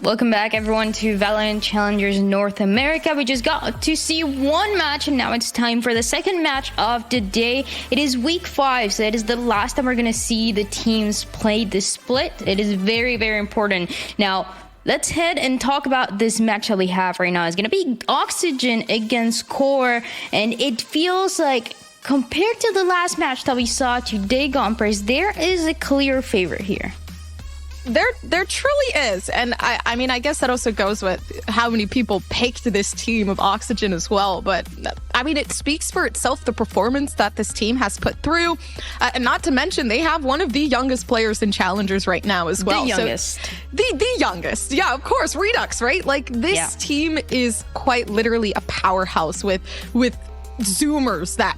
Welcome back, everyone, to VALORANT Challengers North America. We just got to see one match, and now it's time for the second match of the day. It is week 5, so it is the last time we're going to see the teams play the split. It is very, very important. Now, let's head and talk about this match that we have right now. It's going to be OXG against QOR, and it feels like, compared to the last match that we saw today, Gompers, there is a clear favorite here. There truly is. And I mean, I guess that also goes with how many people picked this team of OXG as well. But I mean, it speaks for itself, the performance that this team has put through. And not to mention, they have one of the youngest players in Challengers right now as well. The youngest. So, the youngest. Yeah, of course. Redux, right? Like, this team is quite literally a powerhouse with Zoomers that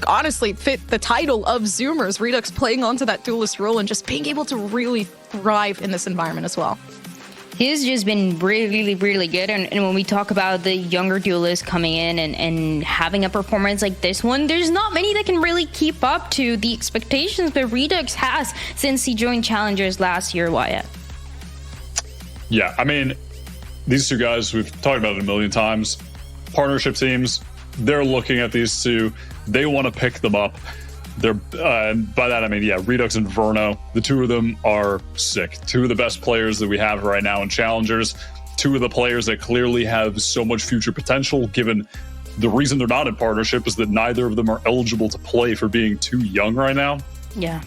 honestly fit the title of Zoomers. Redux playing onto that duelist role and just being able to really thrive in this environment as well. He's just been really, really good. And when we talk about the younger duelists coming in and having a performance like this one, there's not many that can really keep up to the expectations that Redux has since he joined Challengers last year, Wyatt. Yeah, I mean, these two guys, we've talked about it a million times. Partnership teams, they're looking at these two. They want to pick them up. They're by that I mean, yeah, Redux and Verno. The two of them are sick. Two of the best players that we have right now in Challengers. Two of the players that clearly have so much future potential, given the reason they're not in partnership is that neither of them are eligible to play for being too young right now. Yeah.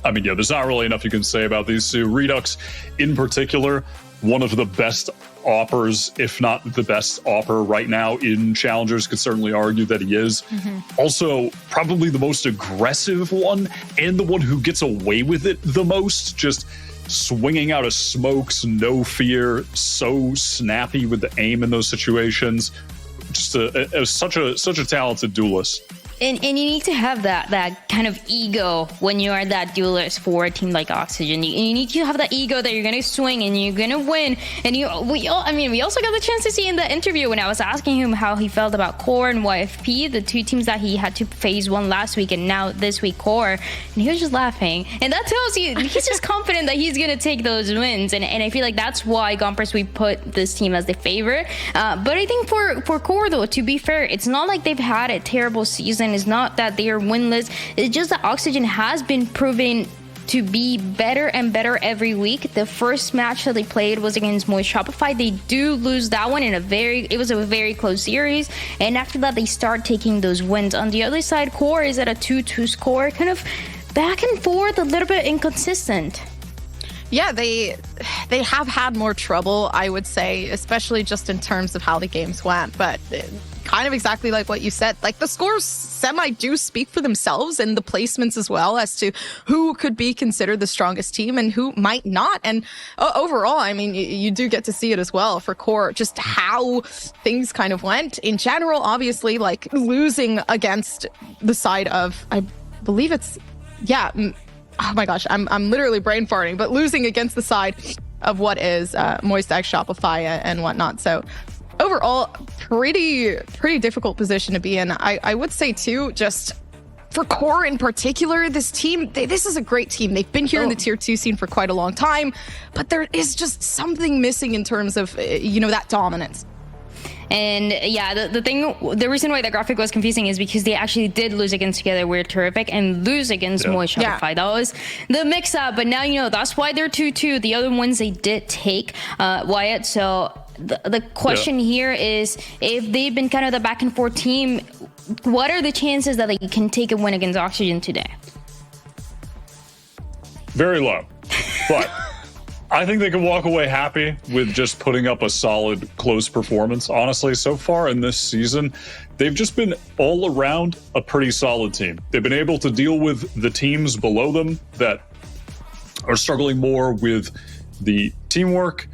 I mean, yeah, there's not really enough you can say about these two. Redux, in particular, one of the best offers, if not the best offer right now in Challengers, could certainly argue that he is. Also, probably the most aggressive one and the one who gets away with it the most, just swinging out of smokes, no fear, so snappy with the aim in those situations. Just such a talented duelist. And you need to have that kind of ego when you are that duelist for a team like OXG. You need to have that ego that you're gonna swing and you're gonna win. And we also got the chance to see in the interview when I was asking him how he felt about QOR and YFP, the two teams that he had to face, one last week and now this week QOR, and he was just laughing. And that tells you he's just confident that he's gonna take those wins. And I feel like that's why, Gompers, we put this team as the favorite. But I think for QOR, though, to be fair, it's not like they've had a terrible season. It's not that they are winless. It's just that OXG has been proving to be better and better every week. The first match that they played was against Moist Shopify. They do lose that one it was a very close series. And after that, they start taking those wins. On the other side, QOR is at a 2-2 score, kind of back and forth, a little bit inconsistent. Yeah, they have had more trouble, I would say, especially just in terms of how the games went. But kind of exactly like what you said, like the scores do speak for themselves, and the placements as well as to who could be considered the strongest team and who might not. And overall, I mean, you do get to see it as well for QOR, just how things kind of went in general. Obviously, like losing against the side of, I believe it's, yeah, oh my gosh, I'm literally brain farting, but losing against the side of what is Moist X Shopify and whatnot. So overall, pretty difficult position to be in. I would say too, just for QOR in particular, this team, this is a great team. They've been here in the tier 2 scene for quite a long time, but there is just something missing in terms of, that dominance. And yeah, the reason why the graphic was confusing is because they actually did lose against Together We're Terrific and lose against Moist Shopify. Yeah. That was the mix-up, but now that's why they're 2-2. The other ones they did take, Wyatt. So the question here is, if they've been kind of the back and forth team, what are the chances that they can take a win against OXG today? Very low, but I think they can walk away happy with just putting up a solid, close performance. Honestly, so far in this season, they've just been all around a pretty solid team. They've been able to deal with the teams below them that are struggling more with the teamwork.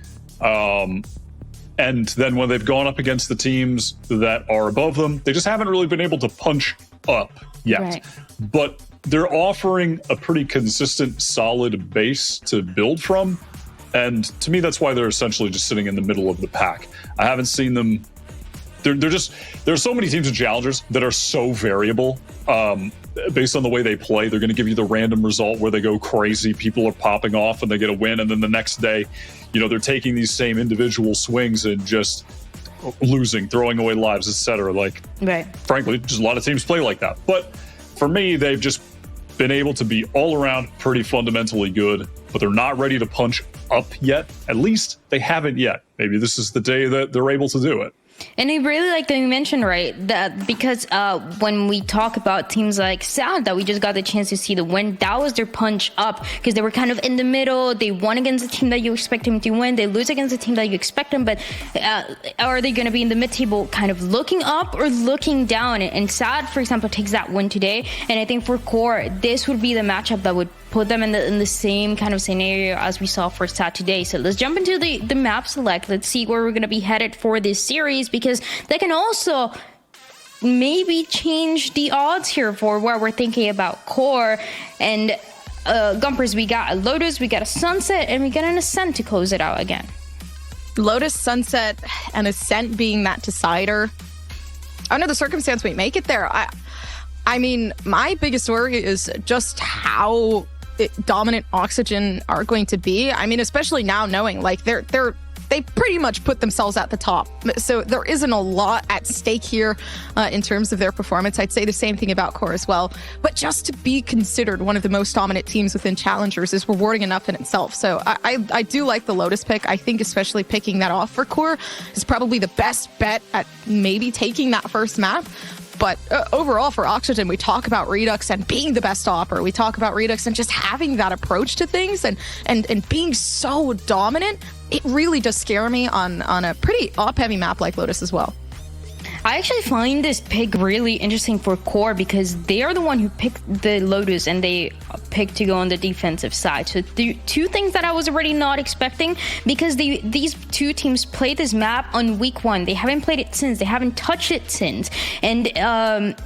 And then when they've gone up against the teams that are above them, they just haven't really been able to punch up yet. Right. But they're offering a pretty consistent, solid base to build from. And to me, that's why they're essentially just sitting in the middle of the pack. I haven't seen them. There's so many teams in Challengers that are so variable. based on the way they play, they're going to give you the random result where they go crazy. People are popping off and they get a win. And then the next day, they're taking these same individual swings and just losing, throwing away lives, etc. Frankly, just a lot of teams play like that. But for me, they've just been able to be all around pretty fundamentally good, but they're not ready to punch up yet. At least they haven't yet. Maybe this is the day that they're able to do it. And I really like that you mentioned, right, that because when we talk about teams like SAD that we just got the chance to see the win, that was their punch up because they were kind of in the middle. They won against a team that you expect them to win. They lose against a team that you expect them. But are they going to be in the mid-table kind of looking up or looking down? And SAD, for example, takes that win today. And I think for QOR, this would be the matchup that would put them in the same kind of scenario as we saw for SAD today. So let's jump into the map select. Let's see where we're going to be headed for this series, because that can also maybe change the odds here for what we're thinking about QOR. And Gumpers, we got a Lotus, we got a Sunset, and we got an Ascent to close it out again. Lotus, Sunset, and Ascent being that decider. Under the circumstance we make it there, I mean, my biggest worry is just how dominant Oxygen are going to be. I mean, especially now knowing they pretty much put themselves at the top. So there isn't a lot at stake here in terms of their performance. I'd say the same thing about QOR as well. But just to be considered one of the most dominant teams within Challengers is rewarding enough in itself. So I do like the Lotus pick. I think especially picking that off for QOR is probably the best bet at maybe taking that first map. But overall for Oxygen, we talk about Redux and being the best opper. We talk about Redux and just having that approach to things and being so dominant. It really does scare me on a pretty op-heavy map like Lotus as well. I actually find this pick really interesting for QOR because they are the one who picked the Lotus and they picked to go on the defensive side. So two things that I was already not expecting, because these two teams played this map on week 1. They haven't played it since. They haven't touched it since. And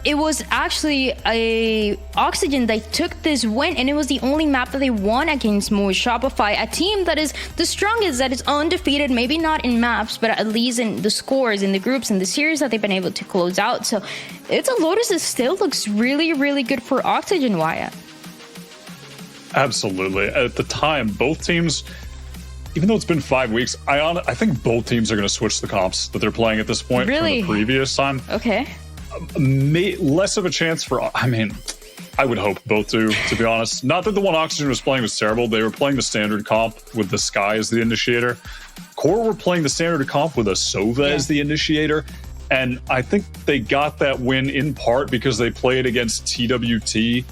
it was actually a Oxygen that took this win, and it was the only map that they won against Moe Shopify, a team that is the strongest, that is undefeated, maybe not in maps, but at least in the scores, in the groups, in the series that they've been able to close out. So it's a Lotus that still looks really, really good for Oxygen, Wyatt. Absolutely. At the time, both teams, even though it's been 5 weeks, I think both teams are going to switch the comps that they're playing at this point from the previous time. Okay. Less of a chance for, I would hope both to be honest. Not that the one Oxygen was playing was terrible. They were playing the standard comp with the Sky as the initiator. QOR were playing the standard comp with a Sova as the initiator. And I think they got that win in part because they played against TWT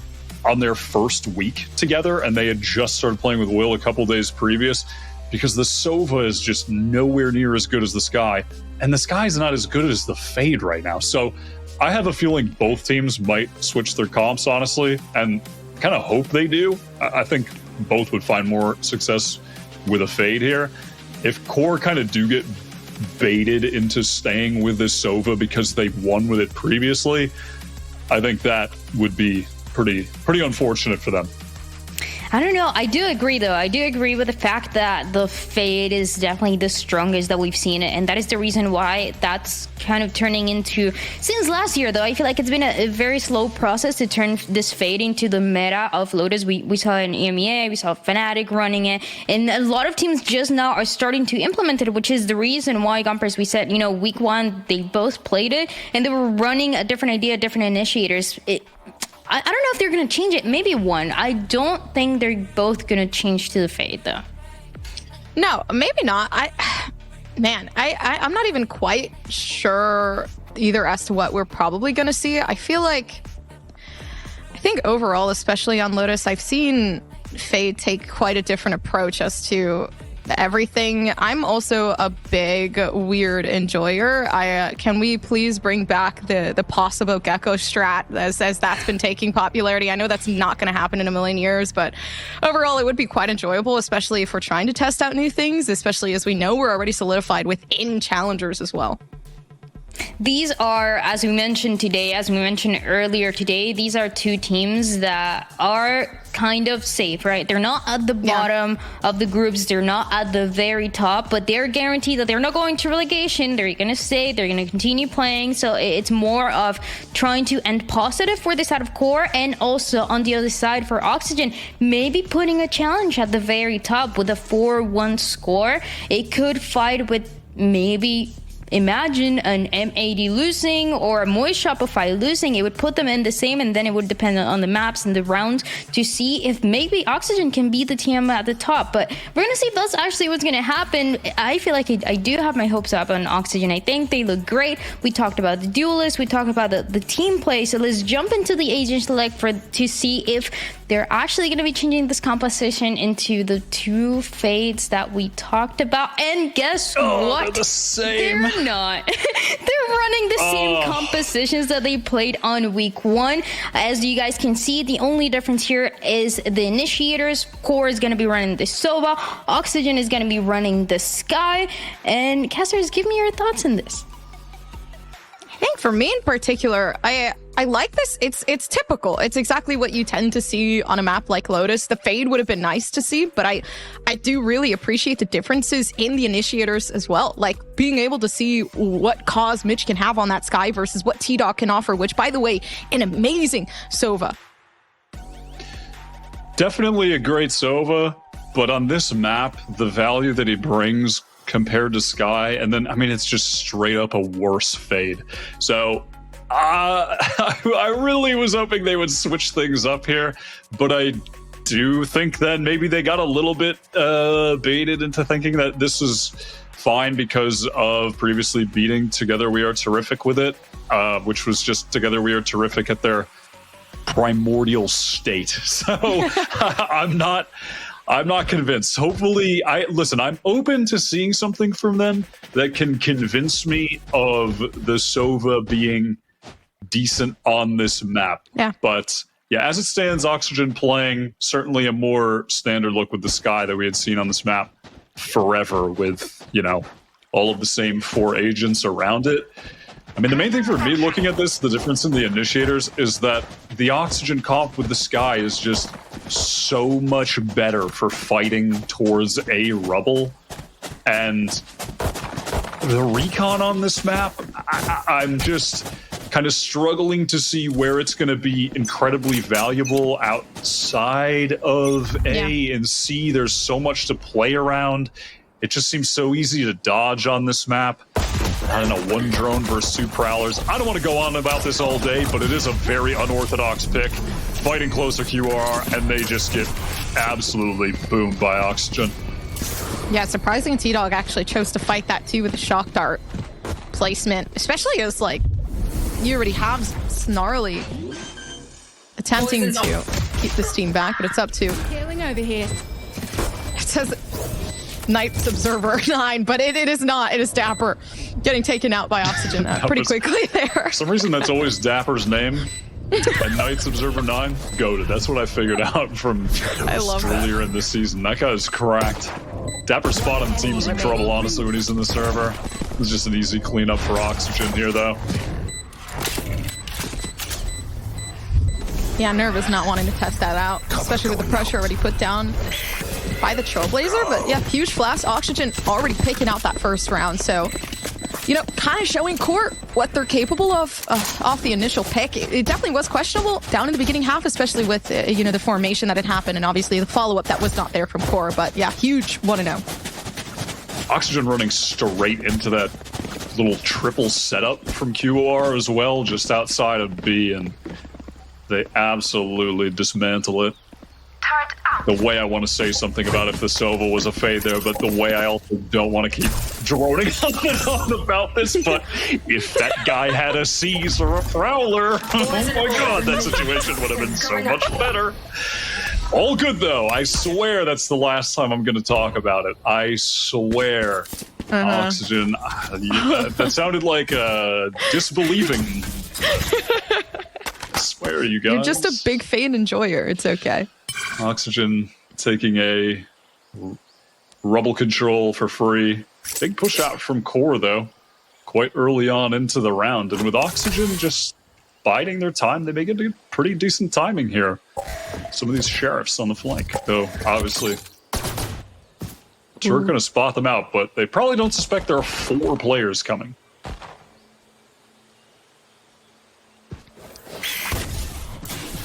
on their first week together, and they had just started playing with Will a couple days previous, because the Sova is just nowhere near as good as the Sky, and the Sky is not as good as the Fade right now. So I have a feeling both teams might switch their comps, honestly, and kind of hope they do. I think both would find more success with a Fade here. If QOR kind of do get baited into staying with this Sova because they won with it previously, I think that would be pretty unfortunate for them. I don't know. I do agree, though. I do agree with the fact that the Fade is definitely the strongest that we've seen it, and that is the reason why that's kind of turning into, since last year, though, I feel like it's been a very slow process to turn this Fade into the meta of Lotus. We saw it in EMEA, we saw Fnatic running it, and a lot of teams just now are starting to implement it, which is the reason why, Gumpers, we said, week 1, they both played it, and they were running a different idea, different initiators. I don't know if they're going to change it. Maybe one. I don't think they're both going to change to the Fade, though. No, maybe not. I'm not even quite sure either as to what we're probably going to see. I think overall, especially on Lotus, I've seen Fade take quite a different approach as to everything. I'm also a big weird enjoyer. Can we please bring back the possible Gecko strat as that's been taking popularity? I know that's not going to happen in a million years, but overall it would be quite enjoyable, especially if we're trying to test out new things, especially as we know we're already solidified within Challengers as well. These are, as we mentioned earlier today, these are two teams that are kind of safe, right? They're not at the bottom of the groups. They're not at the very top, but they're guaranteed that they're not going to relegation. They're going to stay. They're going to continue playing. So it's more of trying to end positive for this side of Core, and also on the other side for Oxygen, maybe putting a challenge at the very top with a 4-1 score. It could fight with maybe, imagine an MAD losing or a Moist Shopify losing. It would put them in the same, and then it would depend on the maps and the rounds to see if maybe Oxygen can be the team at the top. But we're gonna see if that's actually what's gonna happen. I feel like I do have my hopes up on Oxygen. I think they look great. We talked about the duelists, we talked about the team play, so let's jump into the agent select to see if they're actually going to be changing this composition into the 2 fades that we talked about. And guess what? They're the same. They're not. They're running the same compositions that they played on week 1. As you guys can see, the only difference here is the initiators. Core is going to be running the Sova. Oxygen is going to be running the Sky. And Casters, give me your thoughts on this. I think for me in particular, I like this. It's typical. It's exactly what you tend to see on a map like Lotus. The fade would have been nice to see, but I do really appreciate the differences in the initiators as well. Like being able to see what cause Mitch can have on that Sky versus what T-Dog can offer, which, by the way, an amazing Sova. Definitely a great Sova, but on this map, the value that he brings compared to Sky, and then, I mean, it's just straight up a worse fade. So I really was hoping they would switch things up here, but I do think that maybe they got a little bit baited into thinking that this is fine because of previously beating Together We Are Terrific with it, which was just Together We Are Terrific at their primordial state. So I'm not convinced. Hopefully, I'm open to seeing something from them that can convince me of the Sova being decent on this map. Yeah. But yeah, as it stands, Oxygen playing certainly a more standard look with the Sky that we had seen on this map forever with, you know, all of the same 4 agents around it. I mean, the main thing for me looking at this, the difference in the initiators, is that the Oxygen comp with the Sky is just so much better for fighting towards a rubble. And the recon on this map, I'm just kind of struggling to see where it's going to be incredibly valuable outside of A and C. There's so much to play around. It just seems so easy to dodge on this map. I don't know, 1 drone versus 2 prowlers. I don't want to go on about this all day, but it is a very unorthodox pick. Fighting closer QOR, and they just get absolutely boomed by Oxygen. Yeah, surprising T-Dog actually chose to fight that too with the shock dart placement, especially as, like, you already have Snarly attempting to keep this team back, but it's up to Healing over here. It says Knight's Observer 9, but it is not. It is Dapper getting taken out by Oxygen pretty quickly there. For some reason, that's always Dapper's name. And Knight's Observer 9, goated. That's what I figured out from earlier in this season. That guy's cracked. Dapper spot on the team's in trouble, honestly, when he's in the server. It's just an easy cleanup for Oxygen here, though. Yeah, Nerve is not wanting to test that out, especially with the pressure already put down by the Trailblazer. But yeah, huge flash. Oxygen already picking out that first round. So, you know, kind of showing Core what they're capable of off the initial pick. It definitely was questionable down in the beginning half, especially with, you know, the formation that had happened and obviously the follow-up that was not there from Core. But yeah, huge 1-0. Oxygen running straight into that little triple setup from QOR as well, just outside of B, and they absolutely dismantle it. The way I want to say something about if the Sova was a fade there, but the way I also don't want to keep droning on and on about this, but if that guy had a Seize or a Prowler, oh my god, that situation would have been so much better. All good, though. I swear that's the last time I'm going to talk about it. I swear. Oxygen. That sounded like disbelieving. I swear, you guys. You're just a big fade enjoyer. It's okay. Oxygen taking a rubble control for free. Big push out from Core, though, quite early on into the round. And with Oxygen just biding their time, they make it pretty decent timing here. some of these sheriffs on the flank. Though, obviously, Turk going to spot them out, but they probably don't suspect there are 4 players coming.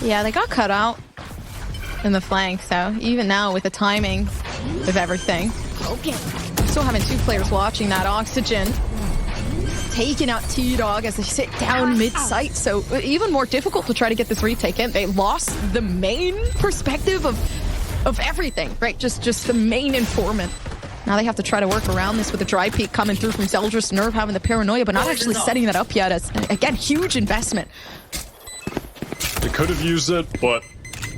Yeah, they got cut out in the flank, so even now with the timing of everything. Okay. Still having 2 players watching that. Oxygen taking out T-Dog as they sit down mid-site, so even more difficult to try to get this retake in. They lost the main perspective of everything, right? Just the main informant. Now they have to try to work around this with a dry peek coming through from Zeldris. Nerve having the paranoia, but not actually setting that up yet. As, again, huge investment. They could have used it, but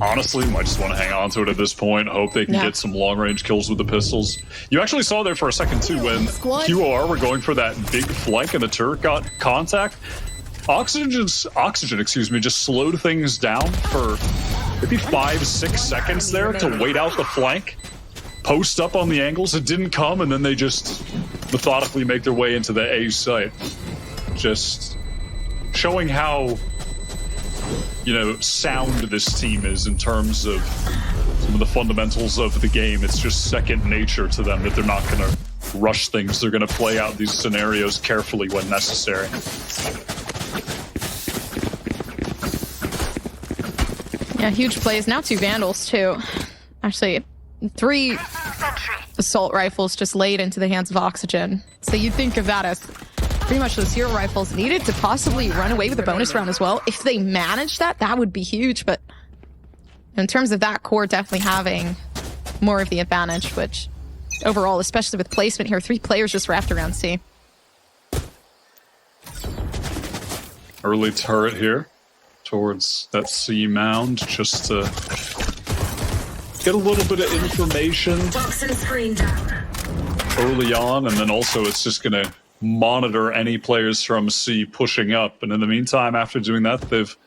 honestly, might just want to hang on to it at this point. Hope they can get some long-range kills with the pistols. You actually saw there for a second, too, when QOR were going for that big flank and the Turk got contact. Oxygen, just slowed things down for maybe 5-6 seconds there to wait out the flank, post up on the angles. It didn't come, and then they just methodically make their way into the A site. Just showing how, you know, sound this team is in terms of some of the fundamentals of the game. It's just second nature to them that they're not going to rush things. They're going to play out these scenarios carefully when necessary. Yeah, huge plays. Now 2 Vandals, too. Actually, 3 assault rifles just laid into the hands of Oxygen. So you'd think of that as pretty much those hero rifles needed to possibly run away with the bonus round as well. If they manage that, that would be huge. But in terms of that core definitely having more of the advantage, which overall, especially with placement here, 3 players just wrapped around C. Early turret here towards that C mound just to get a little bit of information early on, and then also it's just going to monitor any players from C pushing up. And in the meantime, after doing that, they've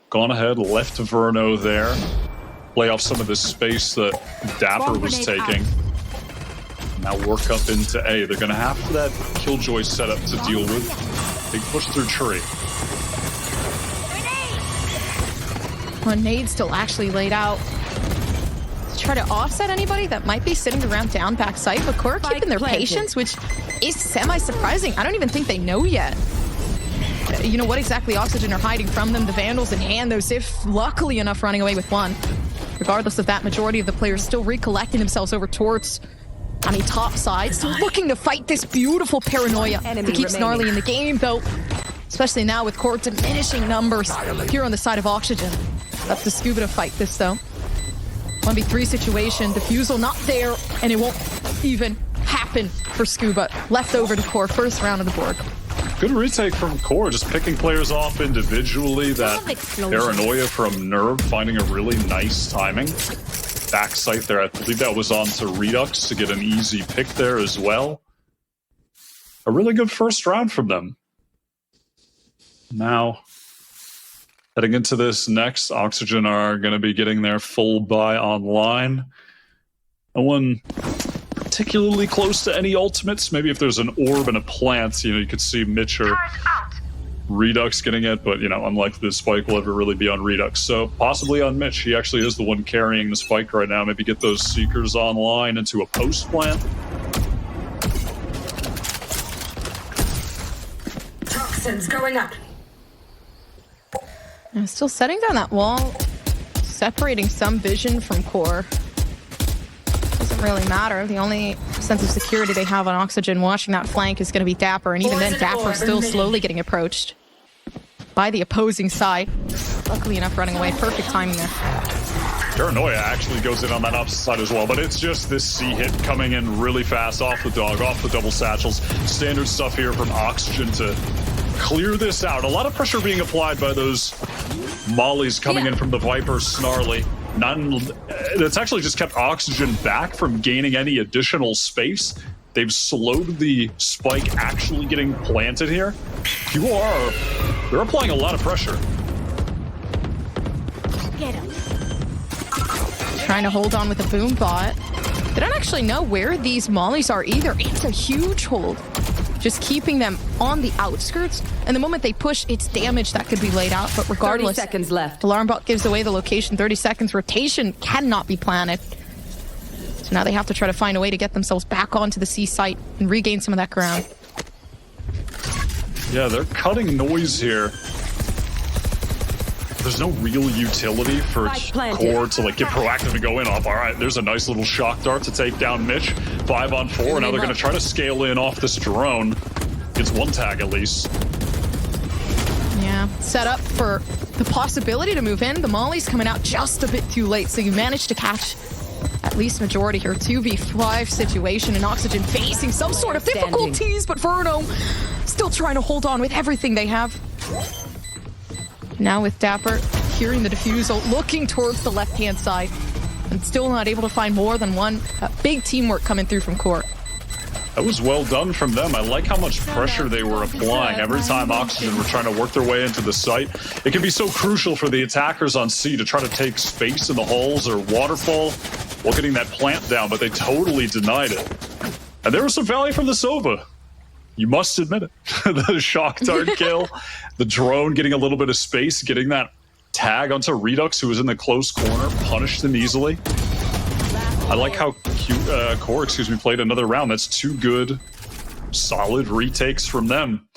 gone ahead, left Verno there, play off some of this space that Dapper was taking. Now work up into A. They're going to have that Killjoy setup to deal with. Big push through tree. One nade still actually laid out. Try to offset anybody that might be sitting around down back site, but Core keeping their patience, which is semi-surprising. I don't even think they know yet, you know, what exactly Oxygen are hiding from them. The Vandals in hand, though, Sif luckily enough running away with 1. Regardless of that, majority of the players still recollecting themselves over towards, I mean, top side, still looking to fight this beautiful paranoia to keep Snarly in the game, though, especially now with Core diminishing numbers here on the side of Oxygen. That's the Scuba to fight this, though. 1v3 situation, defusal not there, and it won't even happen for Scuba. Left over to Core, first round of the board. Good retake from Core, just picking players off individually. That paranoia from Nerve, finding a really nice timing. Back sight there, I believe that was on to Redux to get an easy pick there as well. A really good first round from them. Now, heading into this next, Oxygen are going to be getting their full buy online. No one particularly close to any ultimates. Maybe if there's an orb and a plant, you know, you could see Mitch or Redux getting it, but, you know, unlikely the spike will ever really be on Redux. So possibly on Mitch. He actually is the one carrying the spike right now. Maybe get those Seekers online into a post plant. Toxins going up. I'm still setting down that wall, separating some vision from Core. Doesn't really matter. The only sense of security they have on Oxygen watching that flank is going to be Dapper, and even then, Dapper still slowly getting approached by the opposing side. Luckily enough, running away. Perfect timing there. Paranoia actually goes in on that opposite side as well, but it's just this C hit coming in really fast off the dog, off the double satchels. Standard stuff here from Oxygen to clear this out. A lot of pressure being applied by those mollies coming in from the Viper Snarly. That's actually just kept Oxygen back from gaining any additional space. They've slowed the spike actually getting planted here. QOR, they're applying a lot of pressure. Trying to hold on with the boom bot. They don't actually know where these mollies are either. It's a huge hold. Just keeping them on the outskirts. And the moment they push, it's damage that could be laid out. But regardless, 30 seconds left. Alarm bot gives away the location. 30 seconds. Rotation cannot be planted. So now they have to try to find a way to get themselves back onto the C site and regain some of that ground. Yeah, they're cutting noise here. There's no real utility for QOR to like get proactive and go in off. All right, there's a nice little shock dart to take down Mitch. 5-on-4. Now they're going to try to scale in off this drone. It's one tag at least. Yeah, set up for the possibility to move in. The molly's coming out just a bit too late, so you managed to catch at least majority here. 2v5 situation, and Oxygen facing some sort of difficulties, but Verno still trying to hold on with everything they have. Now with Dapper hearing the defusal, looking towards the left-hand side, and still not able to find more than one. Big teamwork coming through from QOR. That was well done from them. I like how much pressure they were applying every time Oxygen were trying to work their way into the site. It can be so crucial for the attackers on C to try to take space in the halls or waterfall while getting that plant down, but they totally denied it. And there was some value from the Sova. You must admit it. The shock dart kill, the drone getting a little bit of space, getting that tag onto Redux, who was in the close corner, punished them easily. I like how QOR, played another round. That's 2 good, solid retakes from them.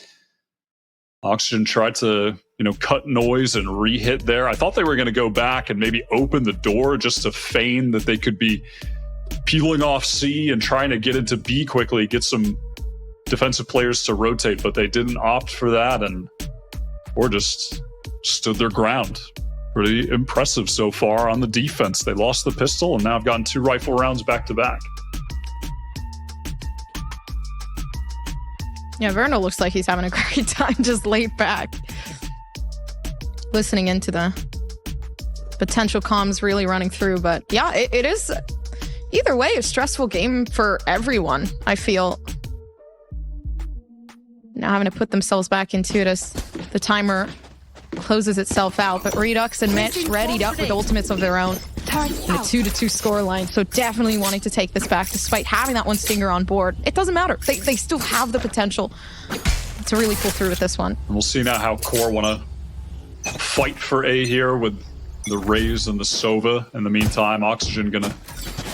Oxygen tried to, cut noise and re-hit there. I thought they were going to go back and maybe open the door just to feign that they could be peeling off C and trying to get into B quickly, get some defensive players to rotate, but they didn't opt for that, and or just stood their ground. Pretty impressive so far on the defense. They lost the pistol and now have gotten 2 rifle rounds back to back. Yeah, Verno looks like he's having a great time just laid back, listening into the potential comms really running through. But yeah, it is either way a stressful game for everyone, I feel. Now having to put themselves back into it as the timer closes itself out. But Redux and Mitch readied up with ultimates of their own in a 2-2 scoreline. So definitely wanting to take this back despite having that one stinger on board. It doesn't matter. They still have the potential to really pull through with this one. And we'll see now how QOR want to fight for A here with the Rays and the Sova. In the meantime, Oxygen going to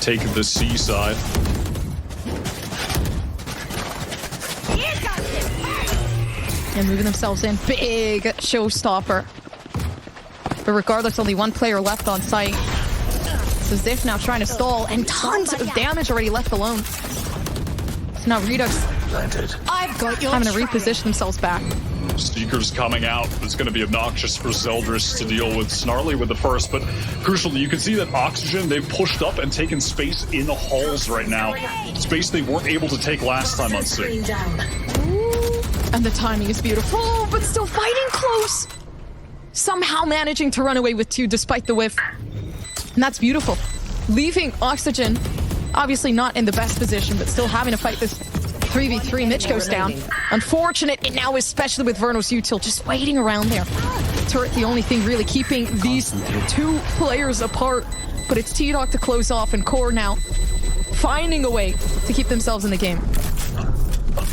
take the C side. And moving themselves in. Big showstopper. But regardless, only one player left on site. So Ziff now trying to stall, and tons of damage already left alone. So now Redux having to reposition themselves back. Seekers coming out. It's going to be obnoxious for Zeldris to deal with. Snarly with the first, but crucially, you can see that Oxygen, they've pushed up and taken space in the halls right now. Space they weren't able to take last time on C. And the timing is beautiful, but still fighting close. Somehow managing to run away with 2 despite the whiff. And that's beautiful. Leaving Oxygen, obviously not in the best position, but still having to fight this 3v3. Mitch goes down. Unfortunate, and now especially with Verno's util just waiting around there. Turret, the only thing really keeping these 2 players apart. But it's T-Dog to close off, and QOR now finding a way to keep themselves in the game.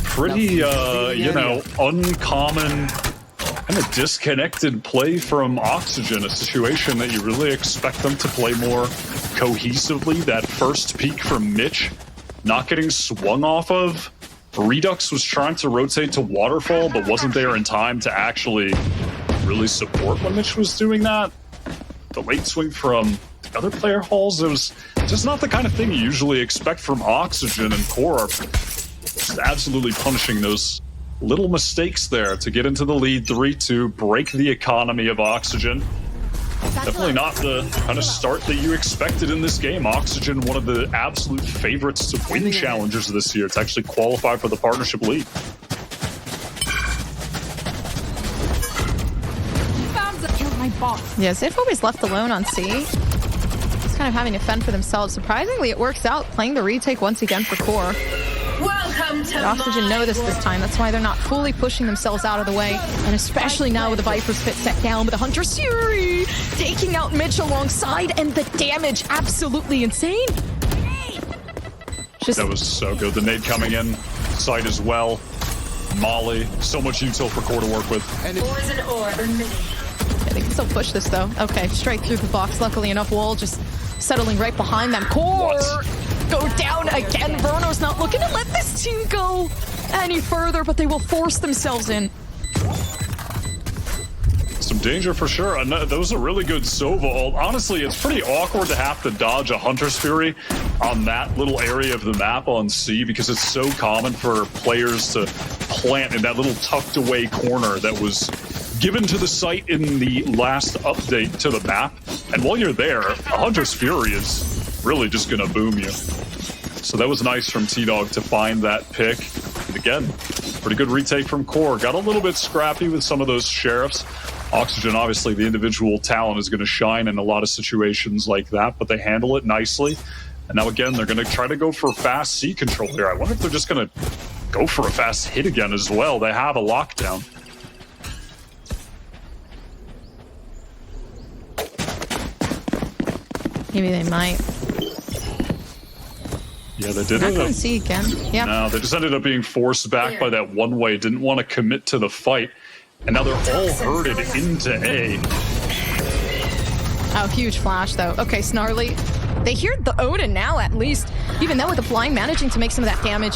Pretty, uncommon, kind of disconnected play from Oxygen, a situation that you really expect them to play more cohesively. That first peek from Mitch, not getting swung off of. Redux was trying to rotate to Waterfall, but wasn't there in time to actually really support when Mitch was doing that. The late swing from the other player halls, it was just not the kind of thing you usually expect from Oxygen, and QOR just absolutely punishing those little mistakes there to get into the lead 3-2, break the economy of Oxygen. Definitely not the kind of start that you expected in this game. Oxygen, one of the absolute favorites to win Challengers this year, to actually qualify for the partnership league. Yeah, Ziff always left alone on C. Just kind of having to fend for themselves. Surprisingly, it works out, playing the retake once again for QOR. Oxygen know this time. That's why they're not fully pushing themselves out of the way. And especially now with the Viper's Fit set down, with the Hunter Suri taking out Mitch alongside, and the damage absolutely insane. That was so good. The nade coming in, sight as well. Molly, so much util for core to work with. Poison orb emitting. Yeah, they can still push this though. Okay, straight through the box. Luckily enough, Wall just settling right behind them. Core go down again. Verno's not looking to let this team go any further, but they will force themselves in. Some danger for sure. And that was a really good Sova ult. Honestly, it's pretty awkward to have to dodge a Hunter's Fury on that little area of the map on C because it's so common for players to plant in that little tucked away corner that was given to the site in the last update to the map. And while you're there, a Hunter's Fury is really just going to boom you. So that was nice from T-Dog to find that pick. And again, pretty good retake from Core. Got a little bit scrappy with some of those Sheriffs. Oxygen, obviously, the individual talent is going to shine in a lot of situations like that, but they handle it nicely. And now, again, they're going to try to go for fast C control here. I wonder if they're just going to go for a fast hit again as well. They have a lockdown. Maybe they might. Yeah, they did Not it. going to see again. Yeah. No, they just ended up being forced back by that one way. Didn't want to commit to the fight. And now they're all herded into A. Oh, huge flash, though. Okay, Snarly. They hear the Odin now, at least. Even though with the blind managing to make some of that damage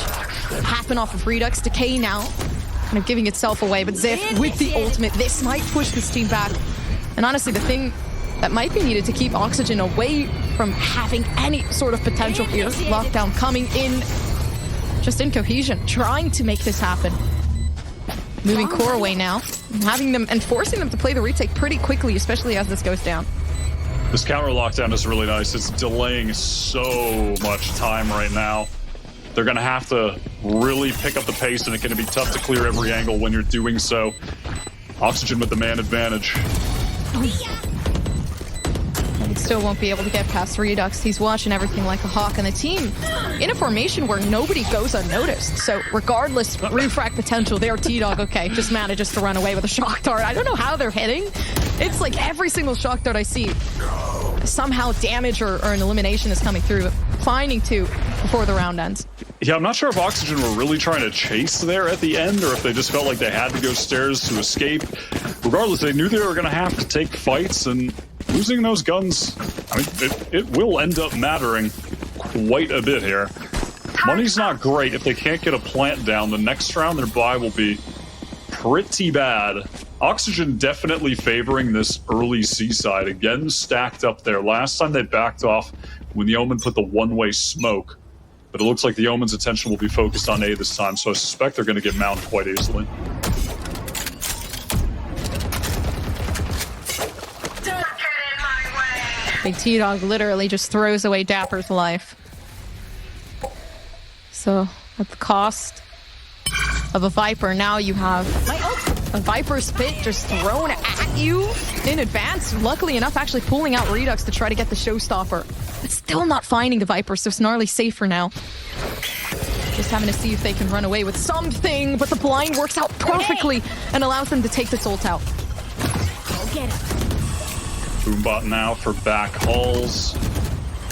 happen off of Redux. Decay now kind of giving itself away. But Ziff with the ultimate, this might push this team back. And honestly, the thing that might be needed to keep Oxygen away from having any sort of potential here. Lockdown coming in. Just in cohesion, trying to make this happen. Moving Core away now, having them and forcing them to play the retake pretty quickly, especially as this goes down. This counter lockdown is really nice. It's delaying so much time right now. They're going to have to really pick up the pace, and it's going to be tough to clear every angle when you're doing so. Oxygen with the man advantage. He still won't be able to get past Redux. He's watching everything like a hawk, and the team in a formation where nobody goes unnoticed. So regardless, refract potential there. T-Dog, okay, just manages to run away with a shock dart. I don't know how they're hitting. It's like every single shock dart I see, somehow damage or an elimination is coming through. Finding two before the round ends. Yeah, I'm not sure if Oxygen were really trying to chase there at the end or if they just felt like they had to go stairs to escape. Regardless, they knew they were going to have to take fights, and losing those guns, I mean, it will end up mattering quite a bit here. Money's not great. If they can't get a plant down, the next round their buy will be pretty bad. Oxygen definitely favoring this early C side. Again, stacked up there. Last time they backed off when the Omen put the one-way smoke. But it looks like the Omen's attention will be focused on A this time, so I suspect they're going to get mounted quite easily. Big T-Dog literally just throws away Dapper's life. So, at the cost of a Viper, now you have a Viper spit just thrown at you in advance. Luckily enough, actually pulling out Redux to try to get the showstopper. But still not finding the Viper, so Snarly's safe for now. Just having to see if they can run away with something, but the blind works out perfectly and allows them to take this ult out. Go get it. Boombot now for back hauls.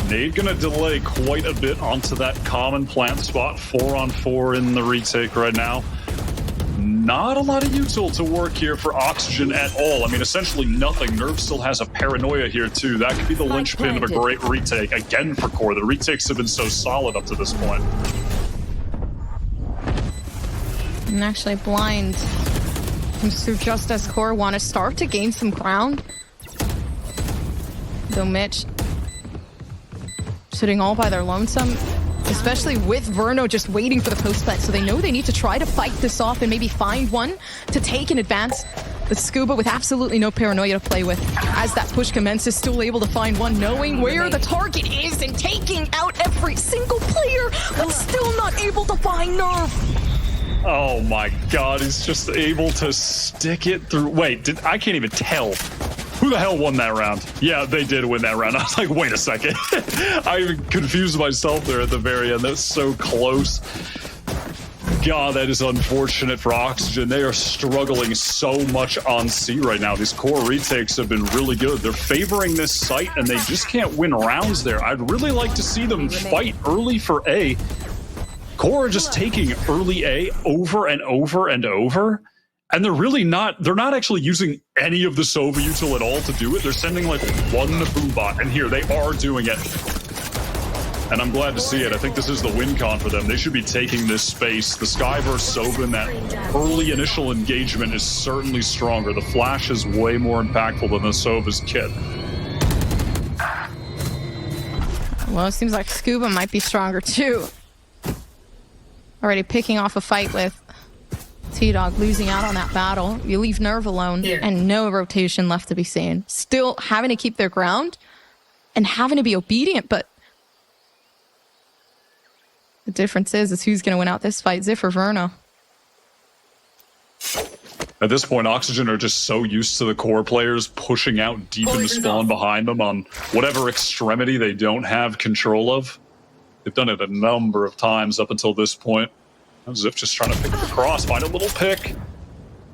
Nade gonna delay quite a bit onto that common plant spot. 4-on-4 in the retake right now. Not a lot of util to work here for Oxygen at all. I mean, essentially nothing. Nerve still has a paranoia here too. That could be the linchpin of a great retake. Again for Core. The retakes have been so solid up to this point. And actually blind comes through just as Core want to start to gain some ground. Though Mitch sitting all by their lonesome, especially with Verno just waiting for the post plant, so they know they need to try to fight this off and maybe find one to take in advance. But Scuba with absolutely no paranoia to play with. As that push commences, still able to find one, knowing where the target is and taking out every single player, but still not able to find Nerve. Oh my god, he's just able to stick it through. Wait, I can't even tell. Who the hell won that round? Yeah, they did win that round. I was like, wait a second. I even confused myself there at the very end. That's so close. God, that is unfortunate for Oxygen. They are struggling so much on C right now. These Core retakes have been really good. They're favoring this site, and they just can't win rounds there. I'd really like to see them fight early for A. Core are just taking early A over and over and over, and they're not actually using any of the Sova util at all to do it. They're sending like one boombot, and here they are doing it. And I'm glad to see it. I think this is the win con for them. They should be taking this space. The Sky versus Sova in that early initial engagement is certainly stronger. The Flash is way more impactful than the Sova's kit. Well, it seems like Scuba might be stronger too. Already picking off a fight with T-Dog, losing out on that battle. You leave Nerve alone and no rotation left to be seen. Still having to keep their ground and having to be obedient, but the difference is who's going to win out this fight, Ziff or Verna. At this point, Oxygen are just so used to the core players pushing out deep into spawn behind them on whatever extremity they don't have control of. They've done it a number of times up until this point. Ziff just trying to pick up the cross, find a little pick.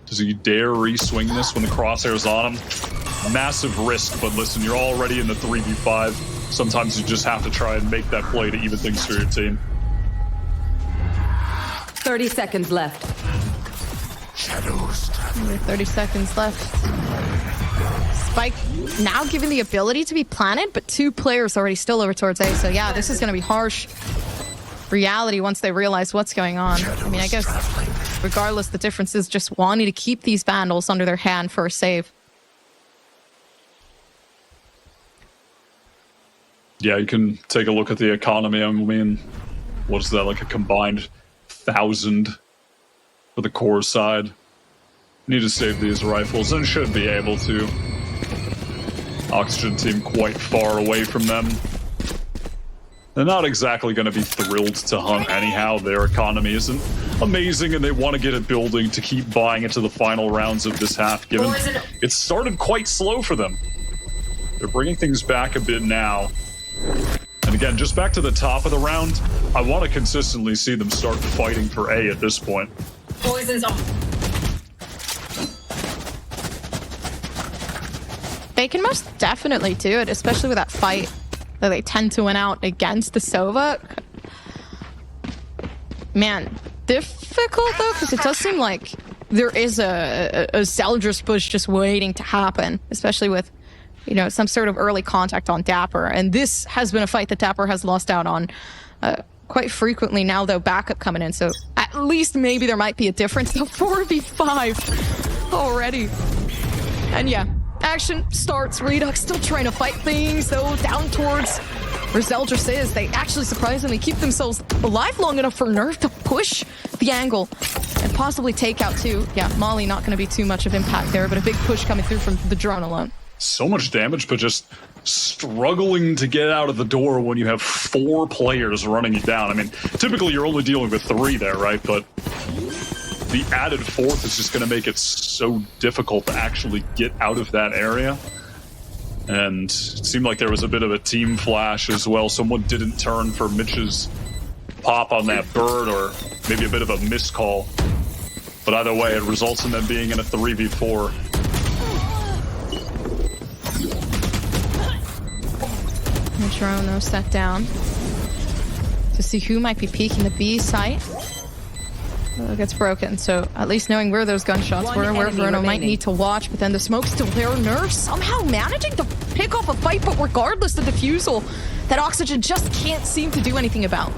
Does he dare re-swing this when the crosshair's on him? Massive risk, but listen, you're already in the 3v5. Sometimes you just have to try and make that play to even things for your team. 30 seconds left. Shadows. 30 seconds left. Spike now given the ability to be planted, but 2 players already still over towards A. So yeah, this is going to be harsh reality once they realize what's going on. I mean, I guess regardless, the difference is just wanting to keep these Vandals under their hand for a save. Yeah, you can take a look at the economy. I mean, what is that, like a combined 1,000 for the core side? Need to save these rifles and should be able to. Oxygen team quite far away from them. They're not exactly going to be thrilled to hunt anyhow. Their economy isn't amazing and they want to get it building to keep buying into the final rounds of this half, given it started quite slow for them. They're bringing things back a bit now. And again, just back to the top of the round, I want to consistently see them start fighting for A at this point. Poison's off. They can most definitely do it, especially with that fight that they tend to win out against the Sova. Man, difficult though, because it does seem like there is a Challengers push just waiting to happen, especially with, you know, some sort of early contact on Dapper. And this has been a fight that Dapper has lost out on quite frequently now, though, backup coming in. So at least maybe there might be a difference. The 4v5 already. And yeah, action starts. Redux still trying to fight things, though, down towards where Zeldris is. They actually surprisingly keep themselves alive long enough for Nerve to push the angle and possibly take out too. Yeah, Molly not going to be too much of impact there, but a big push coming through from the drone alone. So much damage, but just struggling to get out of the door when you have 4 players running you down. I mean, typically you're only dealing with 3 there, right? But the added 4th is just going to make it so difficult to actually get out of that area. And it seemed like there was a bit of a team flash as well. Someone didn't turn for Mitch's pop on that bird, or maybe a bit of a miscall. But either way, it results in them being in a 3v4. Drone though set down to see who might be peeking the B site. It gets broken, so at least knowing where those gunshots were, where Bruno might need to watch, but then the smoke's still there. Nerve somehow managing to pick off a fight, but regardless, the defusal that Oxygen just can't seem to do anything about.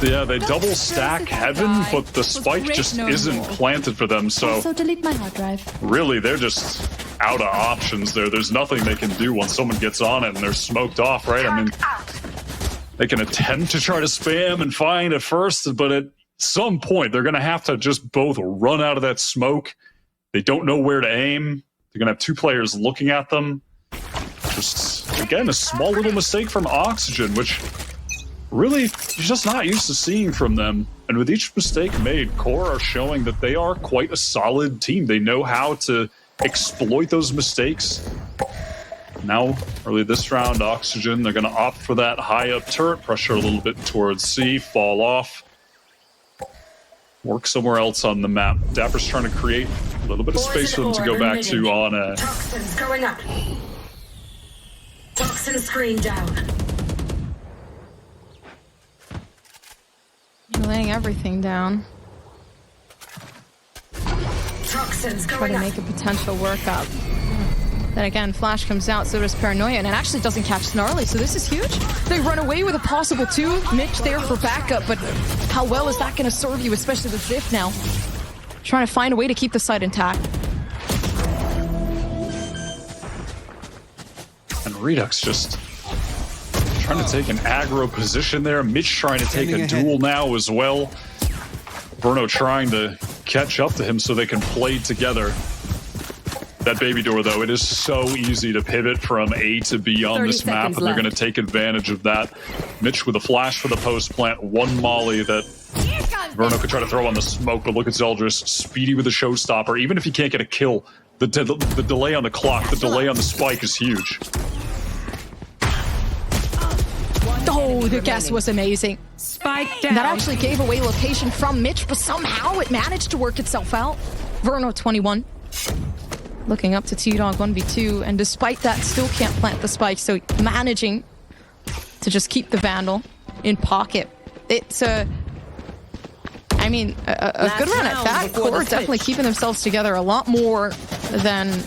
Yeah, they double stack Heaven, but the spike just isn't planted for them, so Also delete my hard drive. really they're just out of options there. There's nothing they can do once someone gets on it and they're smoked off, right? I mean, they can attempt to try to spam and find at first, but at some point they're going to have to just both run out of that smoke. They don't know where to aim. They're going to have 2 players looking at them. Just, again, a small little mistake from Oxygen, which really you're just not used to seeing from them. And with each mistake made, Core are showing that they are quite a solid team. They know how to exploit those mistakes. Now, early this round, Oxygen, they're going to opt for that high up turret, pressure a little bit towards C, fall off, work somewhere else on the map. Dapper's trying to create a little bit of space for them to go back to on a... Toxins going up. Toxin screen down. laying everything down. Toxins Try going to up. make a potential workup. Then again, Flash comes out, so does Paranoia, and it actually doesn't catch Snarly, so this is huge. They run away with a possible 2. Mitch there for backup, but how well is that going to serve you, especially with Ziff now? Trying to find a way to keep the site intact. And Redux just trying to take an aggro position there. Mitch trying to take a duel now as well. Bruno trying to catch up to him so they can play together. That baby door, though, it is so easy to pivot from A to B on this map, and they're going to take advantage of that. Mitch with a flash for the post plant, 1 molly that Bruno could try to throw on the smoke, but look at Zeldris, speedy with a showstopper. Even if he can't get a kill, the delay on the clock, the delay on the spike is huge. Oh, the guess was amazing. Spike down. That actually gave away location from Mitch, but somehow it managed to work itself out. Verno 21. Looking up to T-Dog 1v2, and despite that, still can't plant the spike, so managing to just keep the Vandal in pocket. It's a good run at that. Core definitely keeping themselves together a lot more than...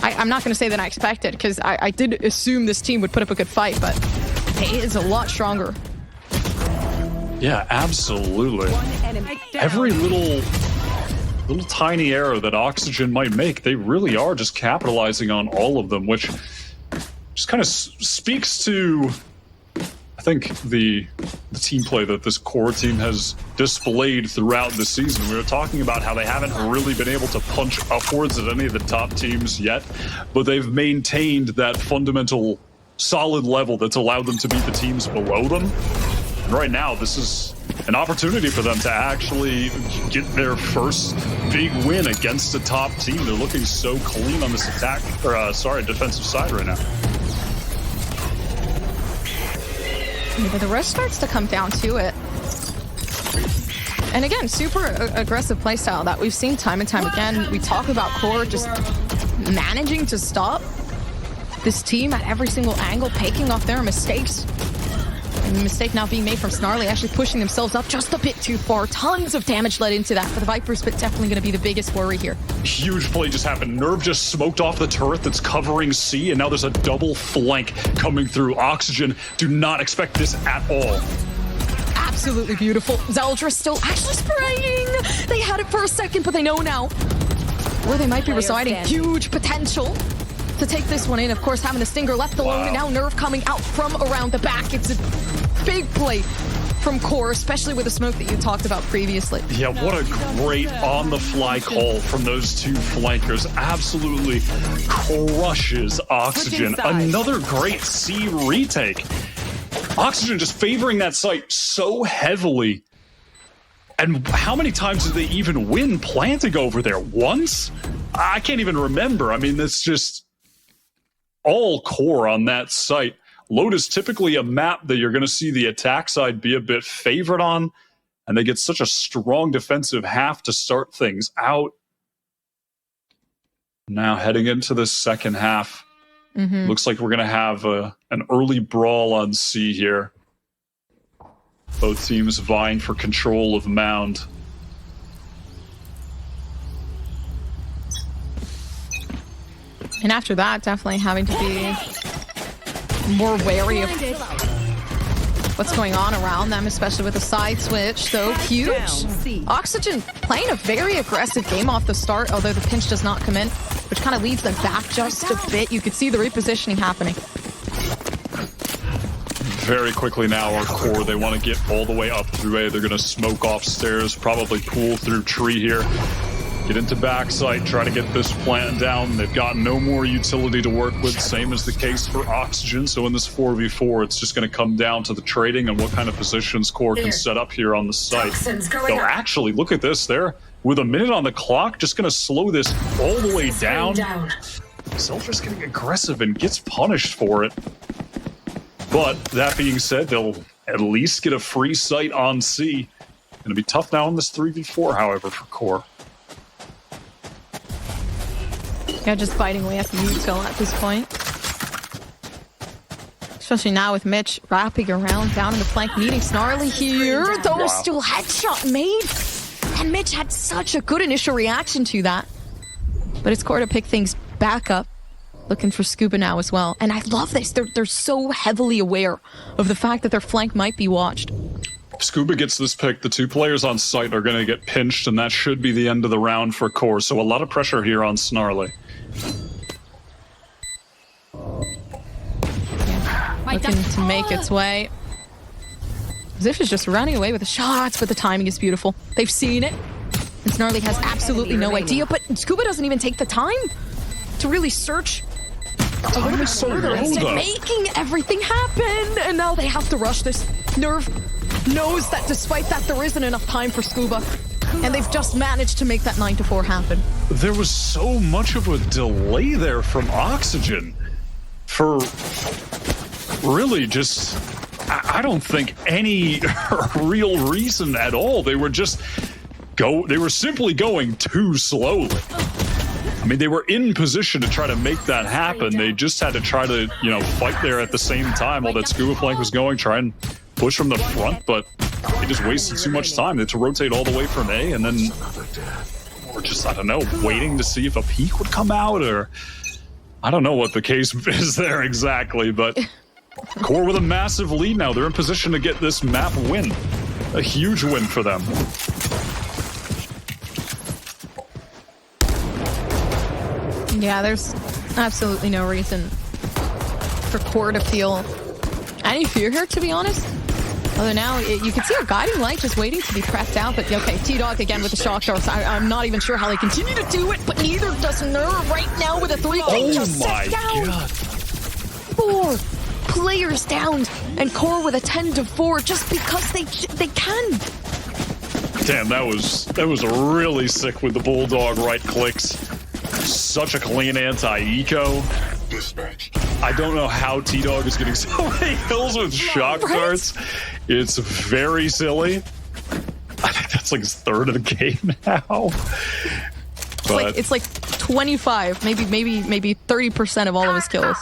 I'm not going to say than I expected, because I did assume this team would put up a good fight, but it is a lot stronger. Yeah, absolutely. Every little tiny error that Oxygen might make, they really are just capitalizing on all of them, which just kind of speaks to, I think, the team play that this core team has displayed throughout the season. We were talking about how they haven't really been able to punch upwards at any of the top teams yet, but they've maintained that fundamental solid level that's allowed them to beat the teams below them. And right now, this is an opportunity for them to actually get their first big win against a top team. They're looking so clean on this defensive side right now. Yeah, the rest starts to come down to it. And again, super aggressive playstyle that we've seen time and time again. We talk about Core just managing to stop this team at every single angle, taking off their mistakes. And the mistake now being made from Snarly, actually pushing themselves up just a bit too far. Tons of damage led into that for the Vipers, but definitely going to be the biggest worry here. Huge play just happened. Nerve just smoked off the turret that's covering C, and now there's a double flank coming through. Oxygen do not expect this at all. Absolutely beautiful. Zeldris still actually spraying. They had it for a second, but they know now where they might be residing. Huge potential to take this one in. Of course, having the Stinger left alone, and now Nerve coming out from around the back. It's a big play from Core, especially with the smoke that you talked about previously. Yeah, what a great on-the-fly call from those two flankers. Absolutely crushes Oxygen. Another great C retake. Oxygen just favoring that site so heavily. And how many times did they even win planting over there? Once? I can't even remember. I mean, that's just all Core on that site. Lotus typically a map that you're going to see the attack side be a bit favored on, and they get such a strong defensive half to start things out. Now heading into the second half, looks like we're going to have an early brawl on C here. Both teams vying for control of Mound. And after that, definitely having to be more wary of what's going on around them, especially with the side switch. So huge. Oxygen playing a very aggressive game off the start, although the pinch does not come in, which kind of leads them back just a bit. You could see the repositioning happening. Very quickly now, our Core, they want to get all the way up through A. They're going to smoke off stairs, probably pool through tree here. Get into backside, try to get this plant down. They've got no more utility to work with, same as the case for Oxygen. So in this 4v4, it's just going to come down to the trading and what kind of positions Core can set up here on the site. So actually, look at this there. With a minute on the clock, just going to slow this all the way down. Seltra's getting aggressive and gets punished for it. But that being said, they'll at least get a free site on C. Going to be tough now in this 3v4, however, for Core. Yeah, just biting away at the util at this point. Especially now with Mitch wrapping around down in the flank, meeting Snarly here. Though Wow. still headshot made. And Mitch had such a good initial reaction to that. But it's core to pick things back up. Looking for Scuba now as well. And I love this. They're so heavily aware of the fact that their flank might be watched. If Scuba gets this pick, the 2 players on site are going to get pinched, and that should be the end of the round for Core. So a lot of pressure here on Snarly. Looking to make its way. Ziff is just running away with the shots, but the timing is beautiful. They've seen it. And Snarly has absolutely no idea, but Scuba doesn't even take the time to really search a little bit further. Instead, making everything happen. And now they have to rush this. Nerve knows that despite that, there isn't enough time for Scuba. And they've just managed to make that 9-4 happen. There was so much of a delay there from Oxygen for really just, I don't think any real reason at all. They were just they were simply going too slowly. I mean, they were in position to try to make that happen. They just had to try to, fight there at the same time while that Scuba flank was going, try and push from the front, but they just wasted too much time. They had to rotate all the way from A, and then we're just, I don't know, waiting to see if a peak would come out, or I don't know what the case is there exactly, but Core with a massive lead now. They're in position to get this map win. A huge win for them. Yeah, there's absolutely no reason for Core to feel any fear here, to be honest. Although now you can see our guiding light just waiting to be prepped out. But okay, T-Dog again with the shock darts. I'm not even sure how they continue to do it, but neither does Nerve right now with a 3. They just set down. God. 4 players down, and Core with a 10-4 just because they can. Damn, that was really sick with the Bulldog right clicks. Such a clean anti-eco. I don't know how T-Dog is getting so many kills with shock darts. It's very silly. I think that's like his 3rd of the game now. It's like 25, maybe 30% of all of his kills.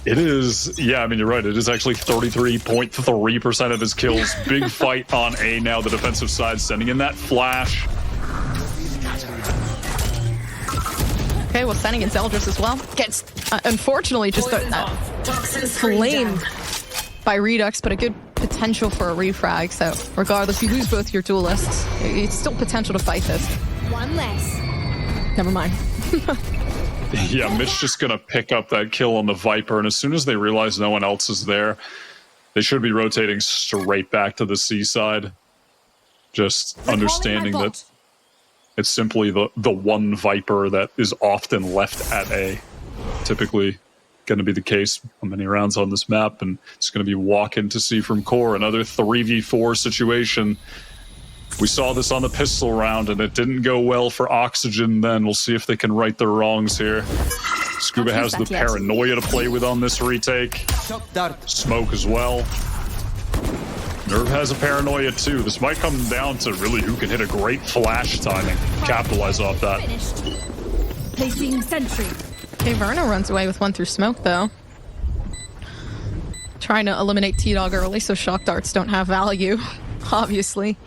It is, yeah, I mean, you're right. It is actually 33.3% of his kills. Big fight on A now, the defensive side sending in that flash. Okay, well, sending in Zeldris as well. Gets, unfortunately, just flamed by Redux, but a good potential for a refrag. So, regardless, you lose both your duelists. It's still potential to fight this. One less. Never mind. Yeah, Mitch just going to pick up that kill on the Viper, and as soon as they realize no one else is there, they should be rotating straight back to the C side. Just understanding that it's simply the one Viper that is often left at A. Typically going to be the case on many rounds on this map, and it's going to be walk in to C from Core. Another 3v4 situation. We saw this on the pistol round, and it didn't go well for Oxygen then. We'll see if they can right their wrongs here. Scuba has the paranoia to play with on this retake. Smoke as well. Nerve has a paranoia too. This might come down to really who can hit a great flash timing. Capitalize off that. Placing sentry. Okay, Verna runs away with 1 through smoke, though. Trying to eliminate T-Dog early so shock darts don't have value, obviously.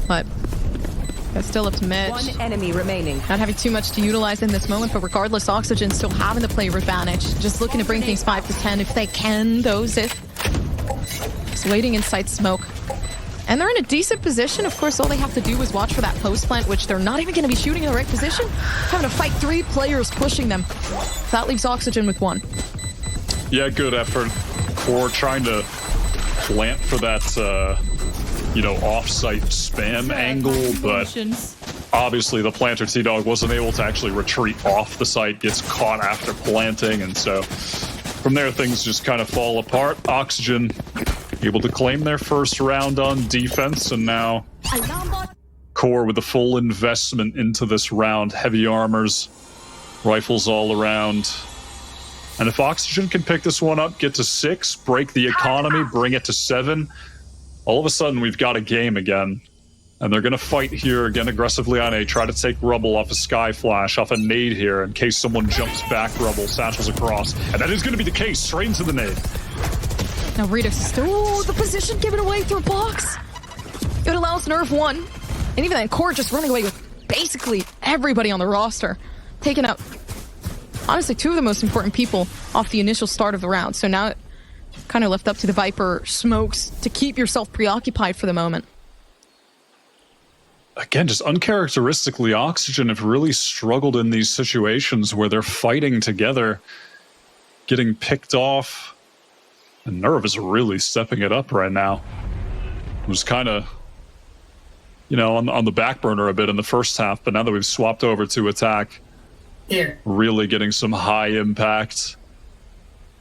But that's still up to Mitch. 1 enemy remaining. Not having too much to utilize in this moment, but regardless, Oxygen still having the player advantage. Just looking to bring things 5 to 10 if they can, though, Ziff. Just waiting inside smoke. And they're in a decent position. Of course, all they have to do is watch for that post plant, which they're not even going to be shooting in the right position. Having to fight 3 players pushing them. That leaves Oxygen with 1. Yeah, good effort for trying to plant for that, off-site spam angle, but obviously the planter T-Dog wasn't able to actually retreat off the site, gets caught after planting, and so from there things just kind of fall apart. Oxygen able to claim their first round on defense, and now Core with the full investment into this round. Heavy armors, rifles all around. And if Oxygen can pick this one up, get to 6, break the economy, bring it to 7, all of a sudden we've got a game again. And they're going to fight here again aggressively on A. Try to take Rubble off a Sky Flash, off a nade here in case someone jumps back Rubble, satchels across. And that is going to be the case, straight into the nade. Now Redux is still the position given away through box. It allows Nerve 1. And even then, Core just running away with basically everybody on the roster. Taking out, honestly, 2 of the most important people off the initial start of the round. So now it kind of left up to the Viper smokes to keep yourself preoccupied for the moment. Again, just uncharacteristically, Oxygen have really struggled in these situations where they're fighting together, getting picked off. And Nerve is really stepping it up right now. It was kind of, you know, on the back burner a bit in the first half, but now that we've swapped over to attack, really getting some high impact.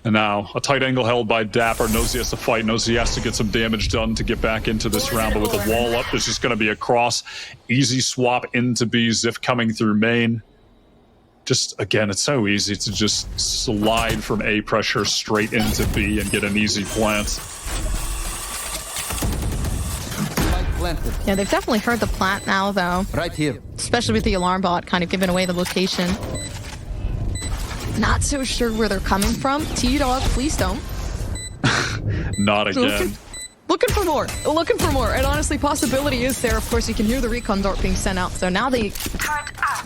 And now a tight angle held by Dapper, knows he has to fight, knows he has to get some damage done to get back into this round, but with the wall up, there's just going to be a cross. Easy swap into B, Ziff coming through main. Just, again, it's so easy to just slide from A pressure straight into B and get an easy plant. Yeah, they've definitely heard the plant now, though. Right here. Especially with the alarm bot kind of giving away the location. Not so sure where they're coming from. T-Dog, please don't. Not again. Looking for more. Looking for more. And honestly, possibility is there. Of course, you can hear the recon dart being sent out. So now they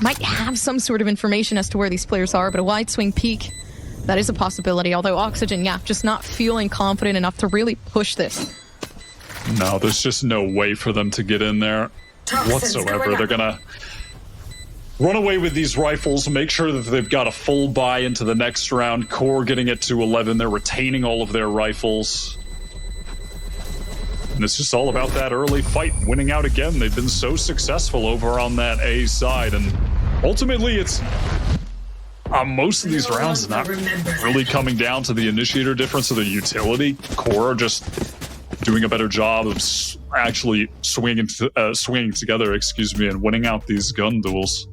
might have some sort of information as to where these players are. But a wide swing peak, that is a possibility. Although Oxygen, yeah, just not feeling confident enough to really push this. No, there's just no way for them to get in there whatsoever. They're going to run away with these rifles, make sure that they've got a full buy into the next round. Core getting it to 11. They're retaining all of their rifles. And it's just all about that early fight, winning out again. They've been so successful over on that A side. And ultimately, it's most of these rounds not really coming down to the initiator difference of the utility. Core are just doing a better job of actually swinging together, and winning out these gun duels.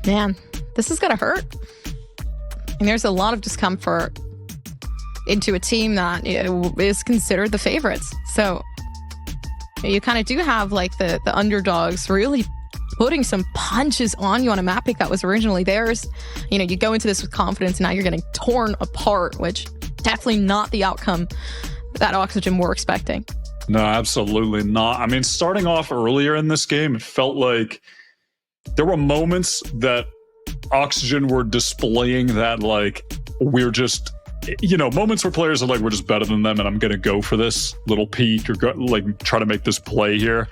Man, this is gonna hurt. And there's a lot of discomfort into a team that is considered the favorites. So you kind of do have like the underdogs really putting some punches on you on a map pick that was originally theirs. You know, you go into this with confidence, and now you're getting torn apart, which definitely not the outcome that Oxygen were expecting. No, absolutely not. I mean, starting off earlier in this game, it felt like there were moments that Oxygen were displaying that, like, we're just, you know, moments where players are like, we're just better than them and I'm going to go for this little peek or try to make this play here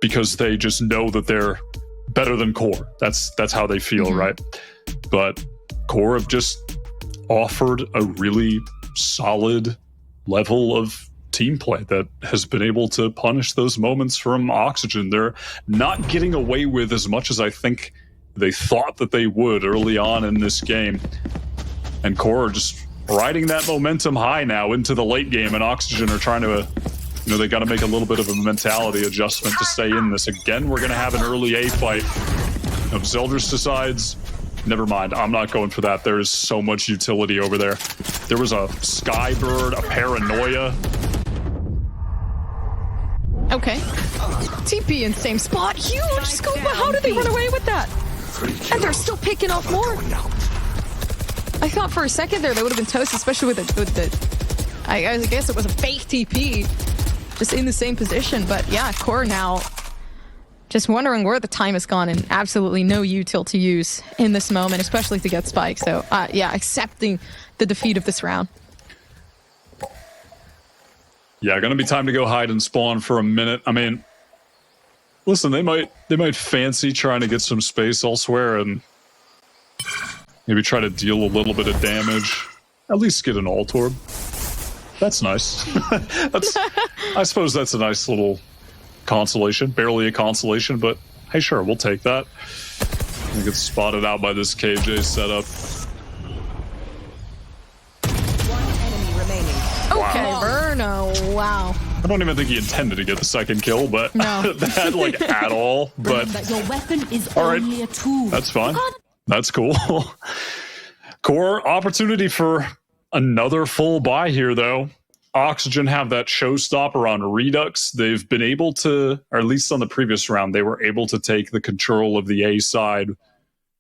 because they just know that they're better than Core. That's how they feel, right? But Core have just offered a really solid level of team play that has been able to punish those moments from Oxygen. They're not getting away with as much as I think they thought that they would early on in this game. And Core are just riding that momentum high now into the late game, and Oxygen are trying to, you know, they got to make a little bit of a mentality adjustment to stay in this. Again, we're going to have an early A fight. If Zeldris decides, never mind, I'm not going for that. There is so much utility over there. There was a Skybird, a Paranoia. Okay. TP in same spot. Huge scope, but how did they run away with that? And they're still picking off more. I thought for a second there they would have been toast, especially with the I guess it was a fake TP, just in the same position. But yeah, Core now just wondering where the time has gone, and absolutely no util to use in this moment, especially to get Spike. So yeah, accepting the defeat of this round. Yeah, gonna be time to go hide and spawn for a minute. I mean, listen, they might fancy trying to get some space elsewhere and maybe try to deal a little bit of damage. At least get an alt orb. That's nice. I suppose that's a nice little consolation. Barely a consolation, but hey, sure, we'll take that. I get spotted out by this KJ setup. Okay, Verno, wow. I don't even think he intended to get the second kill, but no. that, like, at all. But Your weapon is all right, only a tool. that's fine. That's cool. Core, opportunity for Another full buy here, though. Oxygen have that showstopper on Redux. They've been able to, or at least on the previous round, they were able to take the control of the A side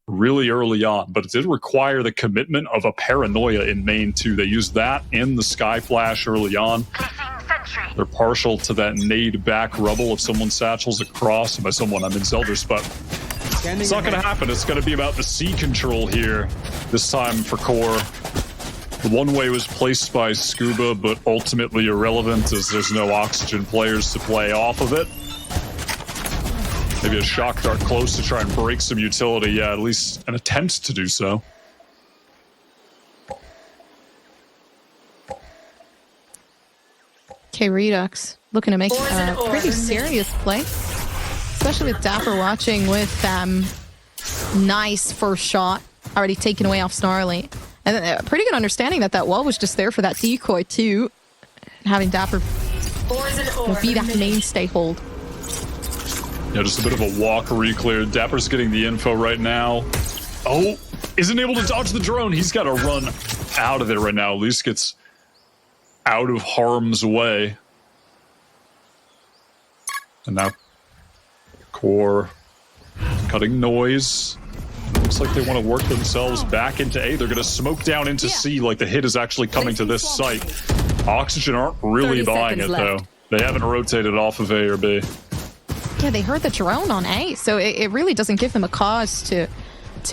really early on, but it did require the commitment of a paranoia in main too. They used that and the Sky Flash early on. They're partial to that nade back rubble if someone satchels across, and by someone I mean Zelder's, but it's not going to happen. It's going to be about the C control here this time for Core. The one way was placed by Scuba, but ultimately irrelevant as there's no Oxygen players to play off of it. Maybe a shock dart close to try and break some utility. Yeah, at least an attempt to do so. Okay, Redux looking to make a pretty serious play, especially with Dapper watching with nice first shot already taken away off Snarly. And a pretty good understanding that that wall was just there for that decoy too. Having Dapper be that mainstay hold. Yeah, just a bit of a walk reclear. Dapper's getting the info right now. Oh, isn't able to dodge the drone. He's got to run out of there right now. At least gets out of harm's way. And now Core cutting noise. Looks like they want to work themselves back into A. They're going to smoke down into C like the hit is actually coming to this site. Oxygen aren't really buying it, though. They haven't rotated off of A or B. Yeah, they heard the drone on A, so it really doesn't give them a cause to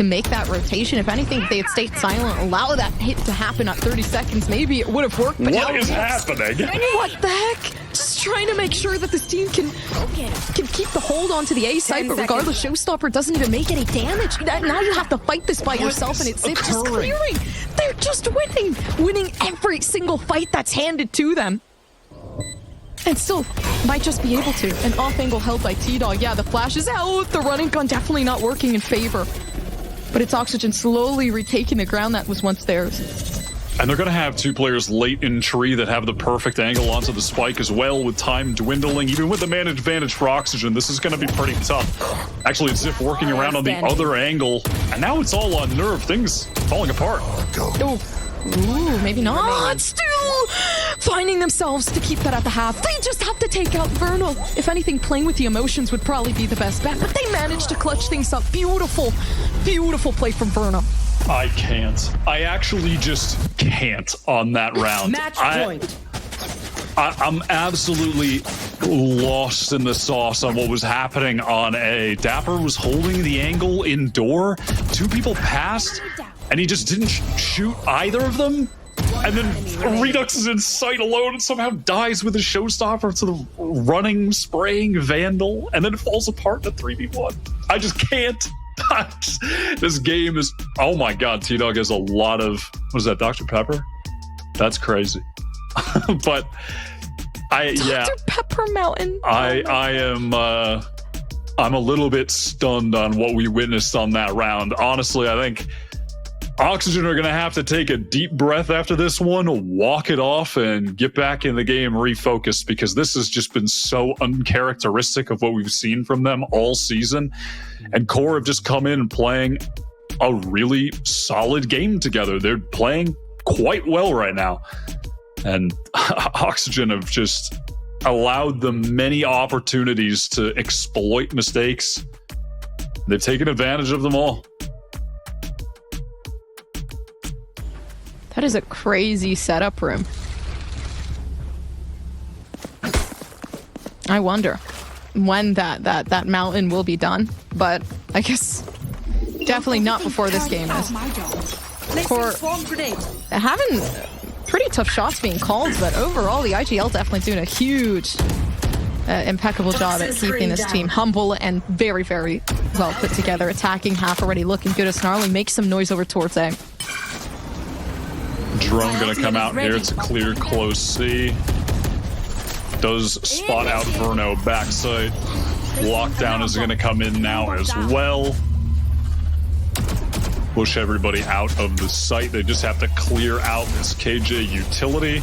make that rotation. If anything, if they had stayed silent, allow that hit to happen at 30 seconds, maybe it would have worked. But what is happening? What the heck? Just trying to make sure that this team can keep the hold onto the A side, but regardless, Showstopper doesn't even make any damage. Now you have to fight this by yourself, and it's just clearing. They're just winning every single fight that's handed to them. And still might just be able to. An off angle held by T-Dog. Yeah, the flash is out. The running gun definitely not working in favor. But it's Oxygen slowly retaking the ground that was once theirs. And they're going to have two players late in tree that have the perfect angle onto the spike as well, with time dwindling. Even with the man advantage for Oxygen, this is going to be pretty tough. Actually, it's Ziff working around on the other angle. And now it's all on nerve. Things falling apart. Oh. Ooh, maybe not. Still finding themselves to keep that at the half. They just have to take out Vernal. If anything, playing with the emotions would probably be the best bet, but they managed to clutch things up. Beautiful, beautiful play from Vernal. I can't. I actually just can't on that round. Match point. I'm absolutely lost in the sauce on what was happening on A. Dapper was holding the angle indoor. Two people passed, and he just didn't shoot either of them. And then Redux is in sight alone and somehow dies with a showstopper to the running, spraying Vandal, and then it falls apart in a 3v1. I just can't. This game is... Oh my god, T-Dog has a lot of... What is that, Dr. Pepper? That's crazy. But Dr. Pepper Mountain. I am... I'm a little bit stunned on what we witnessed on that round. Honestly, I think Oxygen are going to have to take a deep breath after this one, walk it off, and get back in the game refocused, because this has just been so uncharacteristic of what we've seen from them all season. And Core have just come in and playing a really solid game together. They're playing quite well right now. And Oxygen have just allowed them many opportunities to exploit mistakes. They've taken advantage of them all. That is a crazy setup room. I wonder when that mountain will be done, but I guess definitely not before this game is. Core having pretty tough shots being called, but overall the IGL definitely doing a huge, impeccable job at keeping this team humble and very, very well put together. Attacking half already looking good as Snarly makes some noise over towards A. Drone gonna come out here. It's a clear close C. Does spot out Verno backside. Lockdown is gonna come in now as well. Push everybody out of the site. They just have to clear out this KJ utility.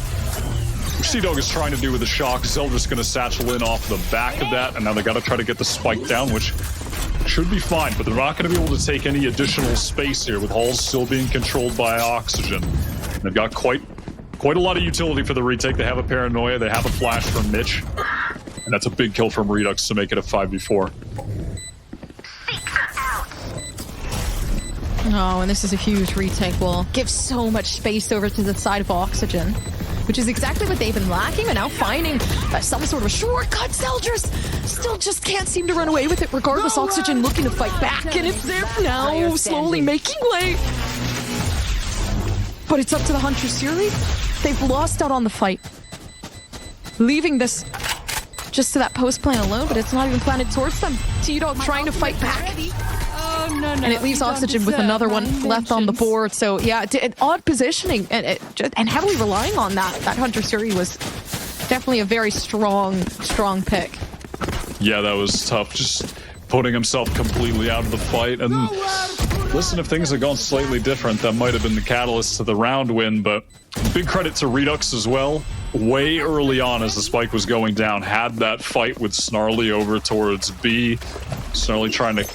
Sea-Dog is trying to do with the shock. Zelda's gonna satchel in off the back of that, and now they gotta try to get the spike down, which should be fine, but they're not gonna be able to take any additional space here with Halls still being controlled by Oxygen. They've got quite a lot of utility for the retake. They have a paranoia. They have a flash from Mitch. And that's a big kill from Redux to make it a 5v4. Oh, and this is a huge retake wall. Gives so much space over to the side of Oxygen, which is exactly what they've been lacking, and now finding some sort of a shortcut. Challengers still just can't seem to run away with it, regardless. Oxygen looking to fight back, and it's there now, slowly making way. But it's up to the Hunter Suri. They've lost out on the fight, leaving this just to that post plan alone, but it's not even planted towards them. T-Dog trying to fight back. And it leaves Oxygen with another one left on the board. So yeah, odd positioning and heavily relying on that. That Hunter Suri was definitely a very strong pick. Yeah, that was tough. Just putting himself completely out of the fight. And listen, if things had gone slightly different, that might have been the catalyst to the round win. But big credit to Redux as well. Way early on as the spike was going down, had that fight with Snarly over towards B. Snarly trying to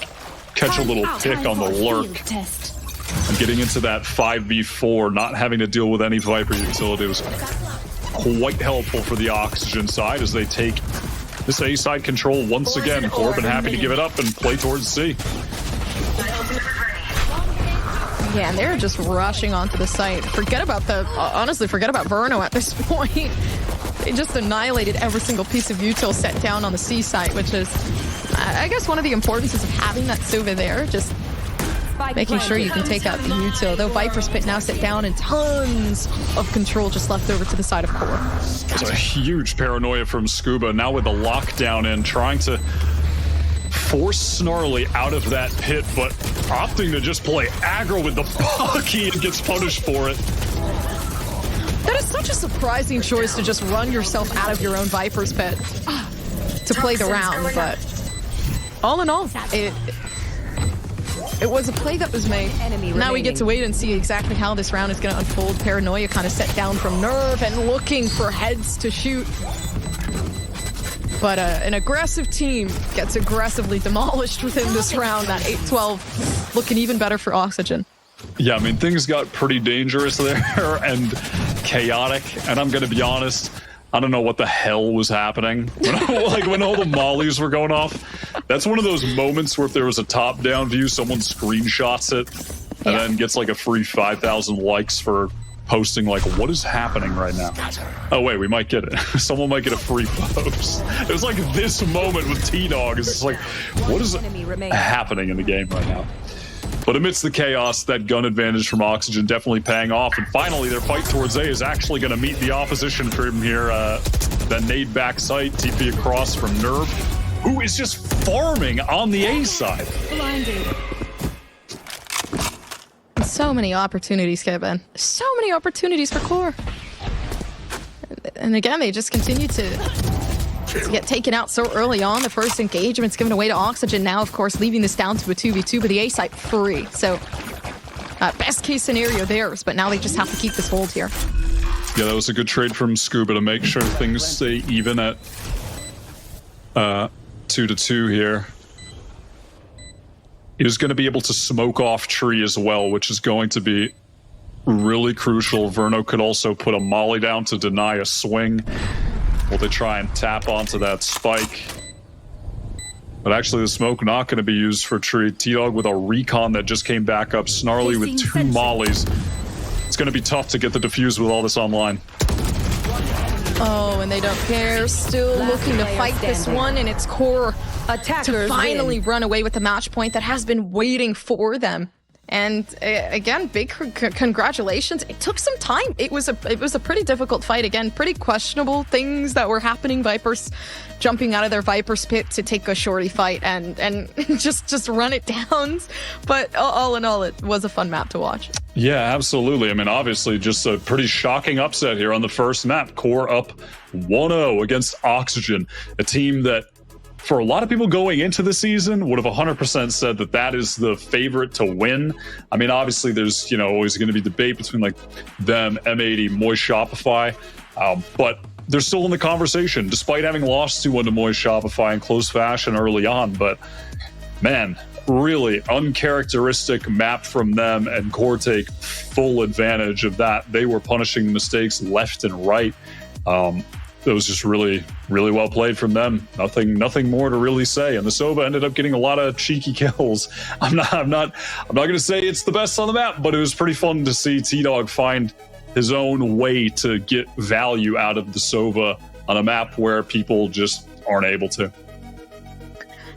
catch a little pick on the lurk. And getting into that 5v4, not having to deal with any Viper utility was quite helpful for the Oxygen side as they take this A side control once again. Corbin happy to give it up and play towards C. Yeah, and they're just rushing onto the site. Honestly, forget about Verno at this point. They just annihilated every single piece of util set down on the C site, which is, I guess, one of the importances of having that Sova there. Just making sure you can take out the util. Though Viper's Pit now set down and tons of control just left over to the side of Core. It's a huge paranoia from Scuba, now with the lockdown in, trying to force Snarly out of that pit, but opting to just play aggro with the Bucky and gets punished for it. That is such a surprising choice to just run yourself out of your own Viper's Pit to play the round, but all in all, it was a play that was made. Now we get to wait and see exactly how this round is going to unfold. Paranoia kind of set down from Nerve and looking for heads to shoot. But an aggressive team gets aggressively demolished within this round. That 8-12 looking even better for Oxygen. Yeah, I mean, things got pretty dangerous there and chaotic. And I'm going to be honest, I don't know what the hell was happening. When all the mollies were going off, that's one of those moments where if there was a top-down view, someone screenshots it and then gets like a free 5,000 likes for posting like, what is happening right now? Oh wait, we might get it. Someone might get a free post. It was like this moment with T-Dog. It's just like, what is happening in the game right now? But amidst the chaos, that gun advantage from Oxygen definitely paying off. And finally, their fight towards A is actually going to meet the opposition from here. That nade back sight, TP across from Nerve, who is just farming on the A side. So many opportunities, Kevin. So many opportunities for Core. And again, they just continue to get taken out so early on. The first engagement's given away to Oxygen. Now, of course, leaving this down to a 2v2, but the A site free. So, best case scenario theirs, but now they just have to keep this hold here. Yeah, that was a good trade from Scuba to make sure things stay even at 2-2 here. He was going to be able to smoke off tree as well, which is going to be really crucial. Verno could also put a molly down to deny a swing while they try and tap onto that spike. But actually the smoke not going to be used for tree. T-Dog with a recon that just came back up. Snarly with 2 mollies. It's going to be tough to get the defuse with all this online. Oh, and they don't care. Still looking to fight this one, and it's Core to finally run away with the match point that has been waiting for them. And again, big congratulations. It took some time. It was a pretty difficult fight. Again, pretty questionable things that were happening. Vipers jumping out of their Viper's Pit to take a shorty fight and just run it down. But all in all, it was a fun map to watch. Yeah, absolutely. I mean, obviously, just a pretty shocking upset here on the first map. Core up 1-0 against Oxygen, a team that, for a lot of people going into the season, would have 100% said that that is the favorite to win. I mean, obviously, there's always going to be debate between like them, M80, Moist Shopify, but they're still in the conversation, despite having lost 2-1 to Moist Shopify in close fashion early on. But man, really uncharacteristic map from them, and Core take full advantage of that. They were punishing mistakes left and right. It was just really, really well played from them. Nothing more to really say. And the Sova ended up getting a lot of cheeky kills. I'm not going to say it's the best on the map, but it was pretty fun to see T-Dog find his own way to get value out of the Sova on a map where people just aren't able to.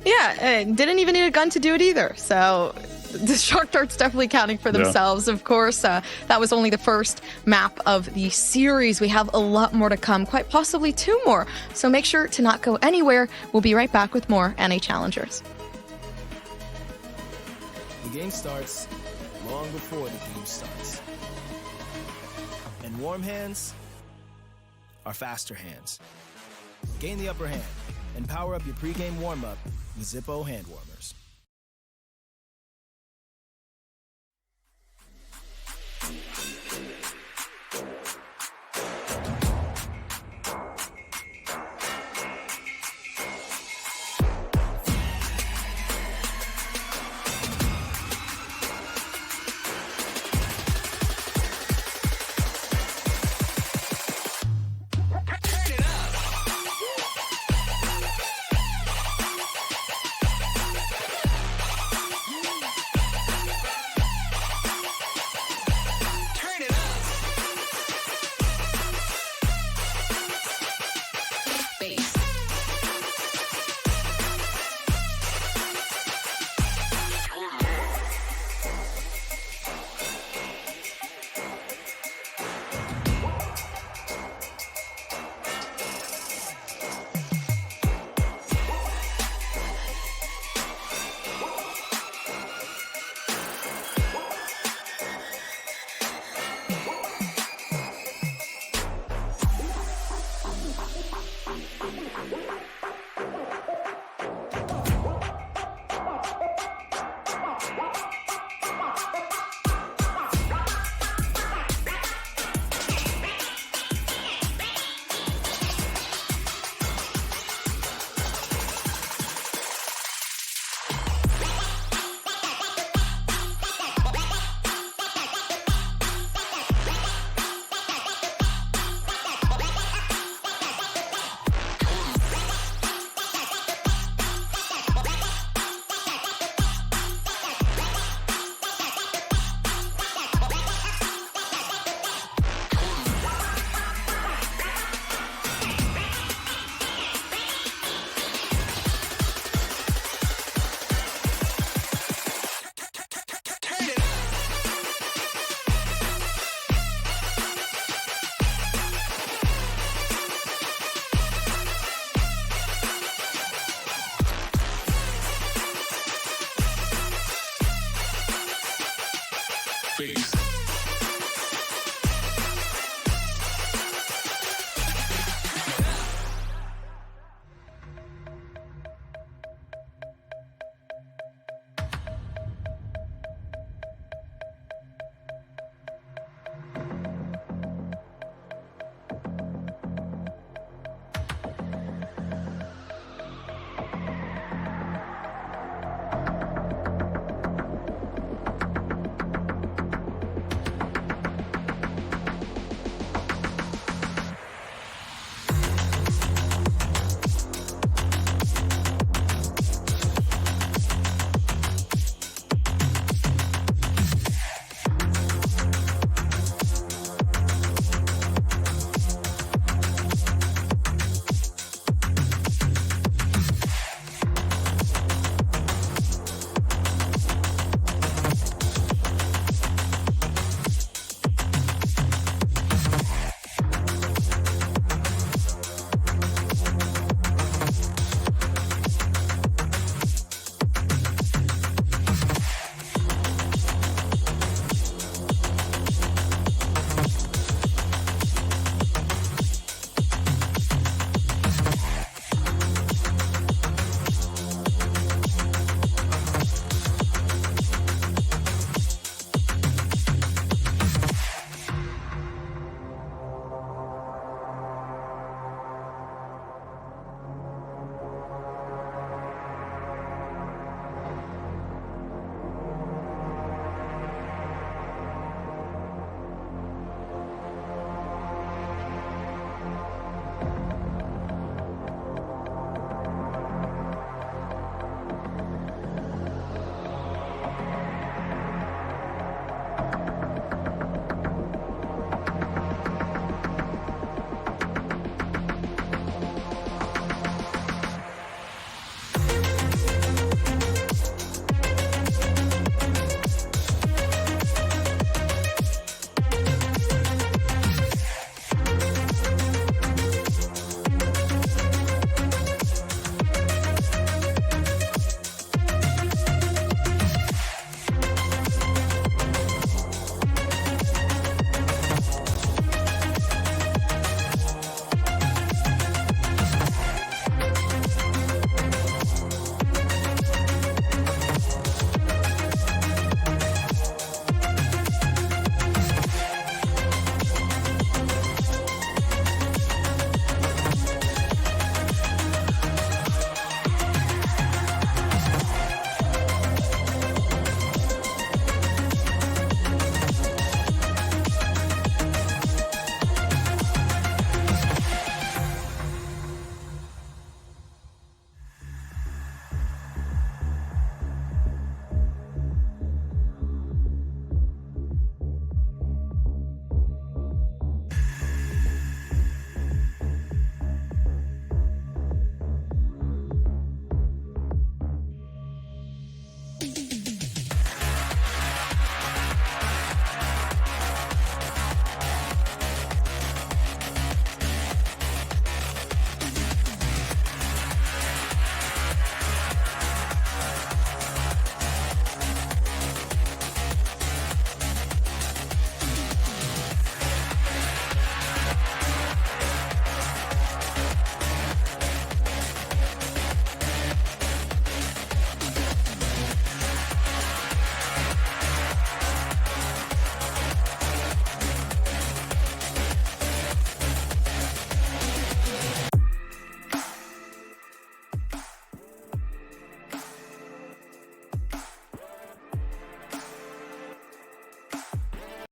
Yeah, and didn't even need a gun to do it either. So the Shark Darts definitely counting for themselves. Yeah. Of course, that was only the first map of the series. We have a lot more to come, quite possibly 2 more. So make sure to not go anywhere. We'll be right back with more NA Challengers. The game starts long before the game starts. And warm hands are faster hands. Gain the upper hand and power up your pregame warm-up with Zippo hand warmers.